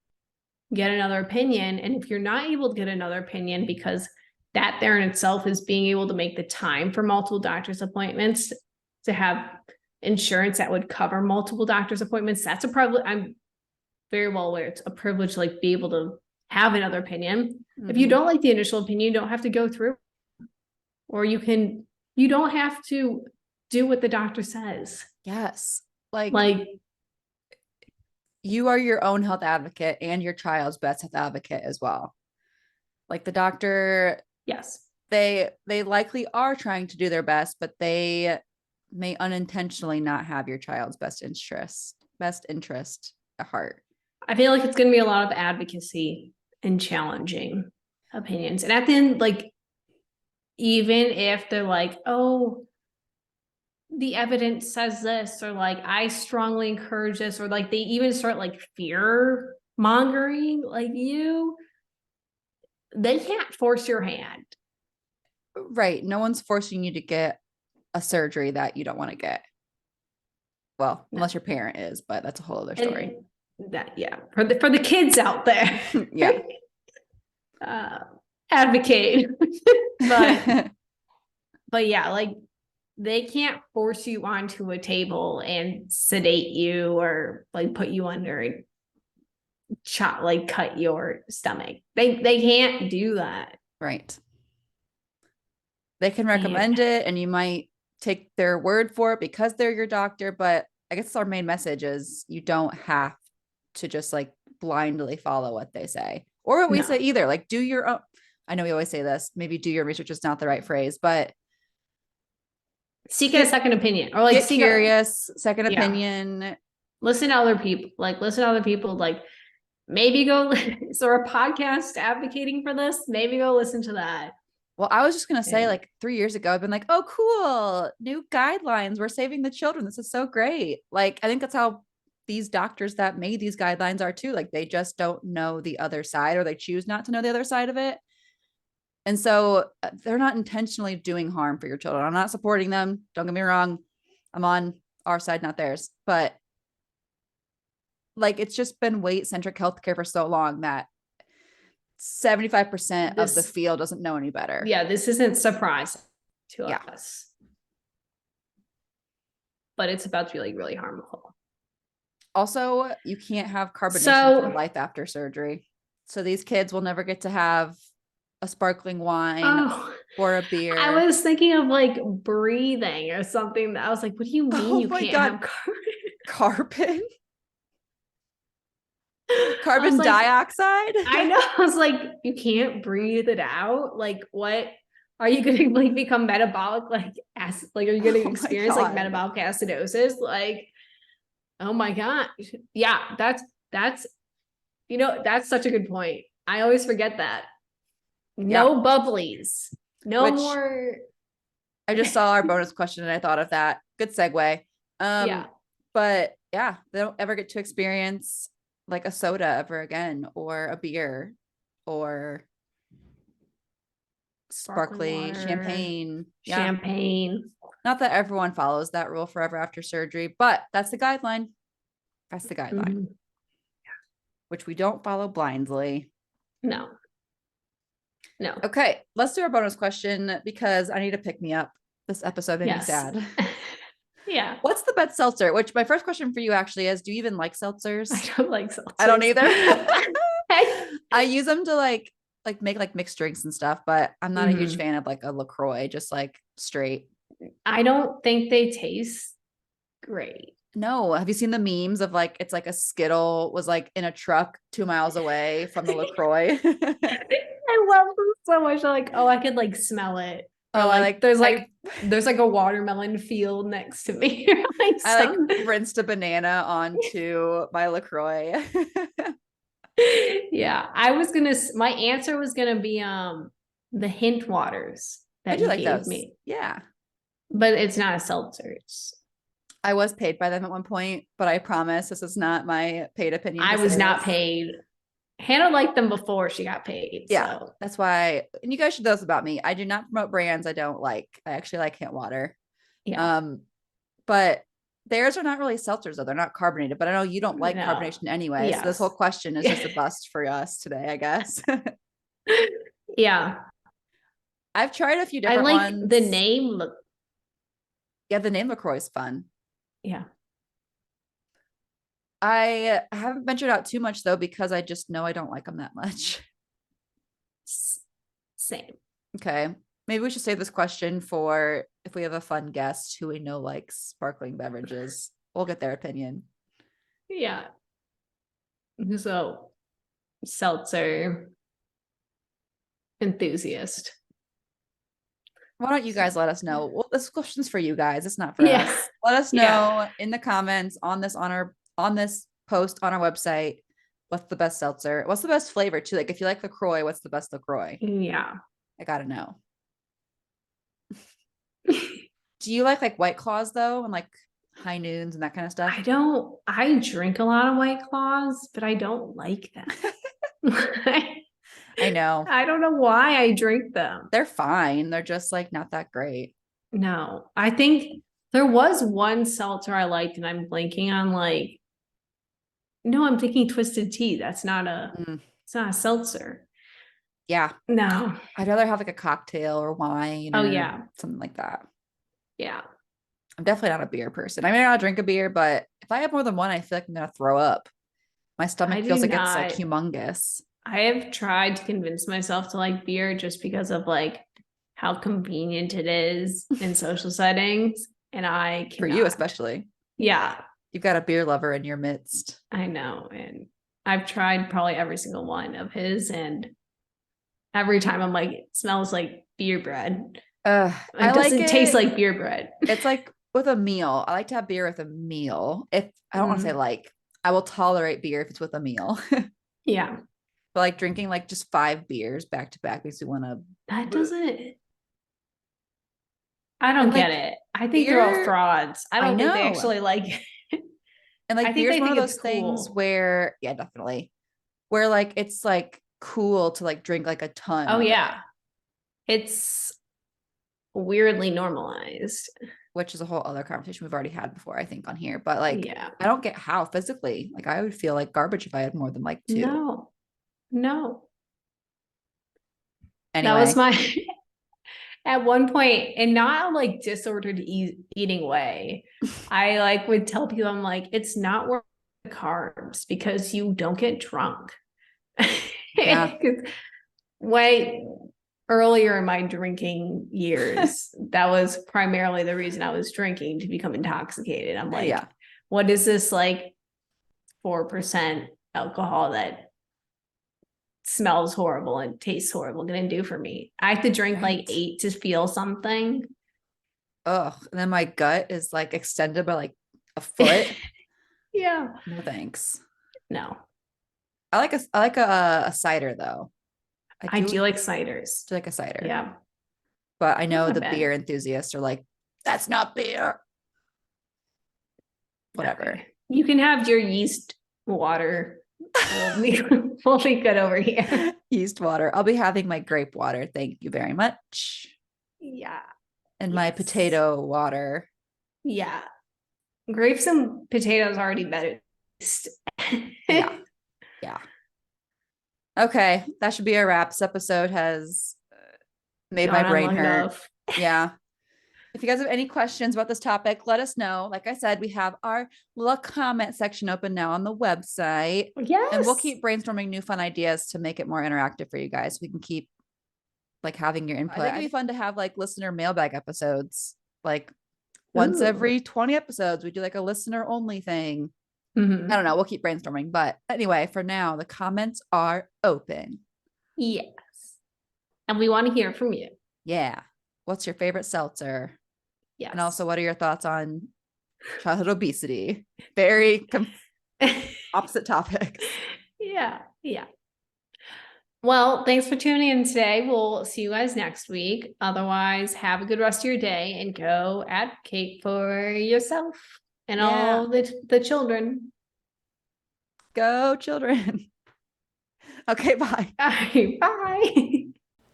get another opinion. And if you're not able to get another opinion because that there in itself is being able to make the time for multiple doctor's appointments to have insurance that would cover multiple doctor's appointments, that's a privilege. I'm very well aware it's a privilege to like be able to have another opinion. If you don't like the initial opinion, you don't have to go through, or you don't have to do what the doctor says. Yes. Like you are your own health advocate and your child's best health advocate as well. Like the doctor, yes, they likely are trying to do their best, but they may unintentionally not have your child's best interest at heart. I feel like it's going to be a lot of advocacy and challenging opinions. And at the end, like, even if they're like, oh, the evidence says this, or like, I strongly encourage this, or like they even start like fear mongering, like they can't force your hand. Right. No one's forcing you to get a surgery that you don't want to get. Well, unless your parent is, but that's a whole other story. For the kids out there. Yeah. Advocate. but yeah, like they can't force you onto a table and sedate you or like put you under and like cut your stomach. They can't do that. Right. They can recommend it and you might take their word for it because they're your doctor, but I guess our main message is you don't have to just like blindly follow what they say or what we say either. Like do your own. I know we always say this, maybe do your research is not the right phrase, but seek a second opinion or like get curious, second opinion. Listen to other people, like maybe go, is there a podcast advocating for this? Maybe go listen to that. Well, I was just going to say like 3 years ago, I've been like, oh, cool. New guidelines. We're saving the children. This is so great. Like, I think that's how these doctors that made these guidelines are too. Like they just don't know the other side or they choose not to know the other side of it. And so they're not intentionally doing harm for your children. I'm not supporting them. Don't get me wrong. I'm on our side, not theirs. But like, it's just been weight-centric healthcare for so long that 75% of the field doesn't know any better. Yeah, this isn't surprising to us. But it's about to be like really harmful. Also, you can't have carbonation for life after surgery. So these kids will never get to have a sparkling wine or a beer. I was thinking of like breathing or something. I was like, what do you mean you can't have carbon? Carbon dioxide? I know. I was like, you can't breathe it out. Like, what are you going to like become metabolic? Like, acid? Like, are you going to experience like metabolic acidosis? Like, oh my gosh. Yeah, that's such a good point. I always forget that. No bubblies. No Which- more. I just saw our bonus question and I thought of that. Good segue. Yeah. But yeah, they don't ever get to experience like a soda ever again, or a beer, or sparkly water, champagne. Yeah. Champagne. Not that everyone follows that rule forever after surgery, but that's the guideline. That's the guideline, Mhm. which we don't follow blindly. No. No. Okay, let's do our bonus question because I need to pick me up. This episode made me Yes. sad. Yeah. What's the best seltzer? Which my first question for you actually is, do you even like seltzers? I don't like seltzers. I don't either. I use them to like make like mixed drinks and stuff, but I'm not a huge fan of like a LaCroix, just like straight. I don't think they taste great. No, have you seen the memes of like it's like a Skittle was like in a truck 2 miles away from the LaCroix? I love them so much. I'm like, oh, I could like smell it. Or Oh, like there's like a watermelon field next to me. Like I like rinsed a banana onto my LaCroix. Yeah, my answer was gonna be the hint waters I that do you like gave those. me. Yeah. But it's not a seltzer. I was paid by them at one point, but I promise this is not my paid opinion. I was not paid. Hannah liked them before she got paid. Yeah, so. that's why. And you guys should know this about me. I do not promote brands I don't like. I actually like hint water. Yeah. But theirs are not really seltzers though. They're not carbonated, but I know you don't like carbonation anyway. Yes. So this whole question is just a bust for us today, I guess. Yeah. I've tried a few different ones. The name. Yeah, the name LaCroix is fun. Yeah. I haven't ventured out too much though, because I just know I don't like them that much. Same. Okay. Maybe we should save this question for if we have a fun guest who we know likes sparkling beverages. We'll get their opinion. Yeah. So, seltzer enthusiast. Why don't you guys let us know? Well, this question's for you guys. It's not for us. Let us know in the comments on this post on our website. What's the best seltzer? What's the best flavor too? Like if you like LaCroix, what's the best LaCroix? Yeah. I gotta know. Do you like White Claws though, and like High Noons and that kind of stuff? I drink a lot of White Claws, but I don't like them. I know. I don't know why I drink them. They're fine. They're just like not that great. No, I think there was one seltzer I liked, and I'm blanking on no, I'm thinking Twisted Tea. That's not it's not a seltzer. Yeah. No. I'd rather have like a cocktail or wine. Oh, yeah. Something like that. Yeah. I'm definitely not a beer person. I mean, I don't drink a beer, but if I have more than one, I feel like I'm going to throw up. My stomach feels like it's like humongous. I have tried to convince myself to like beer just because of how convenient it is in social settings. And I cannot. For you, especially. Yeah. You've got a beer lover in your midst. I know. And I've tried probably every single one of his. And every time I'm like, it smells like beer bread. It doesn't taste like beer bread. It's like with a meal. I like to have beer with a meal. If I don't want to say I will tolerate beer if it's with a meal. Yeah. But drinking just 5 beers back to back makes me want to. That doesn't. I don't get it. I think they're all frauds. I don't think they actually like it. And beer's one of those things where, yeah, definitely. Where it's cool to drink a ton. Oh yeah. It's weirdly normalized. Which is a whole other conversation we've already had before, I think, on here. But yeah. I don't get how physically. I would feel like garbage if I had more than 2. No. Anyway. That was my at one point, and not disordered eating way. I would tell people, I'm it's not worth the carbs because you don't get drunk. Yeah. Way earlier in my drinking years, that was primarily the reason I was drinking, to become intoxicated. I'm yeah. What is this 4% alcohol that smells horrible and tastes horrible gonna do for me? I have to drink 8 to feel something. Ugh. And then my gut is extended by a foot. Yeah. No thanks. No. I like a cider though. I do like ciders. like a cider. Yeah. But I know Not the bad. beer enthusiasts are like, that's not beer. Whatever. Okay. You can have your yeast water. We'll be, we'll be good over here. Yeast water. I'll be having my grape water. Thank you very much. Yeah. And my Yes. potato water. Yeah. Grapes and potatoes are already better. Yeah. Yeah. Okay. That should be a wrap. This episode has made my Gone on brain long hurt. enough. Yeah. If you guys have any questions about this topic, let us know. Like I said, we have our little comment section open now on the website. Yes. And we'll keep brainstorming new fun ideas to make it more interactive for you guys. We can keep like having your input. I think it'd be fun to have like listener mailbag episodes. Like once Ooh. every 20 episodes, we do like a listener only thing. Mhm. I don't know. We'll keep brainstorming. But anyway, for now, the comments are open. Yes. And we want to hear from you. Yeah. What's your favorite seltzer? Yes. And also, what are your thoughts on childhood obesity? Very opposite topics. Yeah. Yeah. Well, thanks for tuning in today. We'll see you guys next week. Otherwise, have a good rest of your day and go advocate for yourself and all the children. Go children. Okay, bye. All right, bye.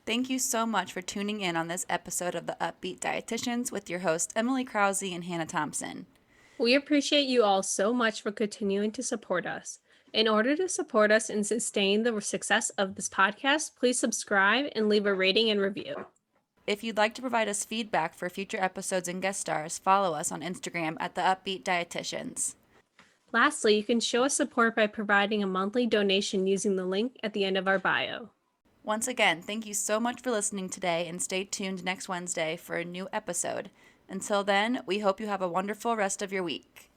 Thank you so much for tuning in on this episode of the Up-Beet Dietitians with your hosts, Emily Krause and Hannah Thompson. We appreciate you all so much for continuing to support us. In order to support us and sustain the success of this podcast, please subscribe and leave a rating and review. If you'd like to provide us feedback for future episodes and guest stars, follow us on Instagram at the Up-Beet Dietitians. Lastly, you can show us support by providing a monthly donation using the link at the end of our bio. Once again, thank you so much for listening today and stay tuned next Wednesday for a new episode. Until then, we hope you have a wonderful rest of your week.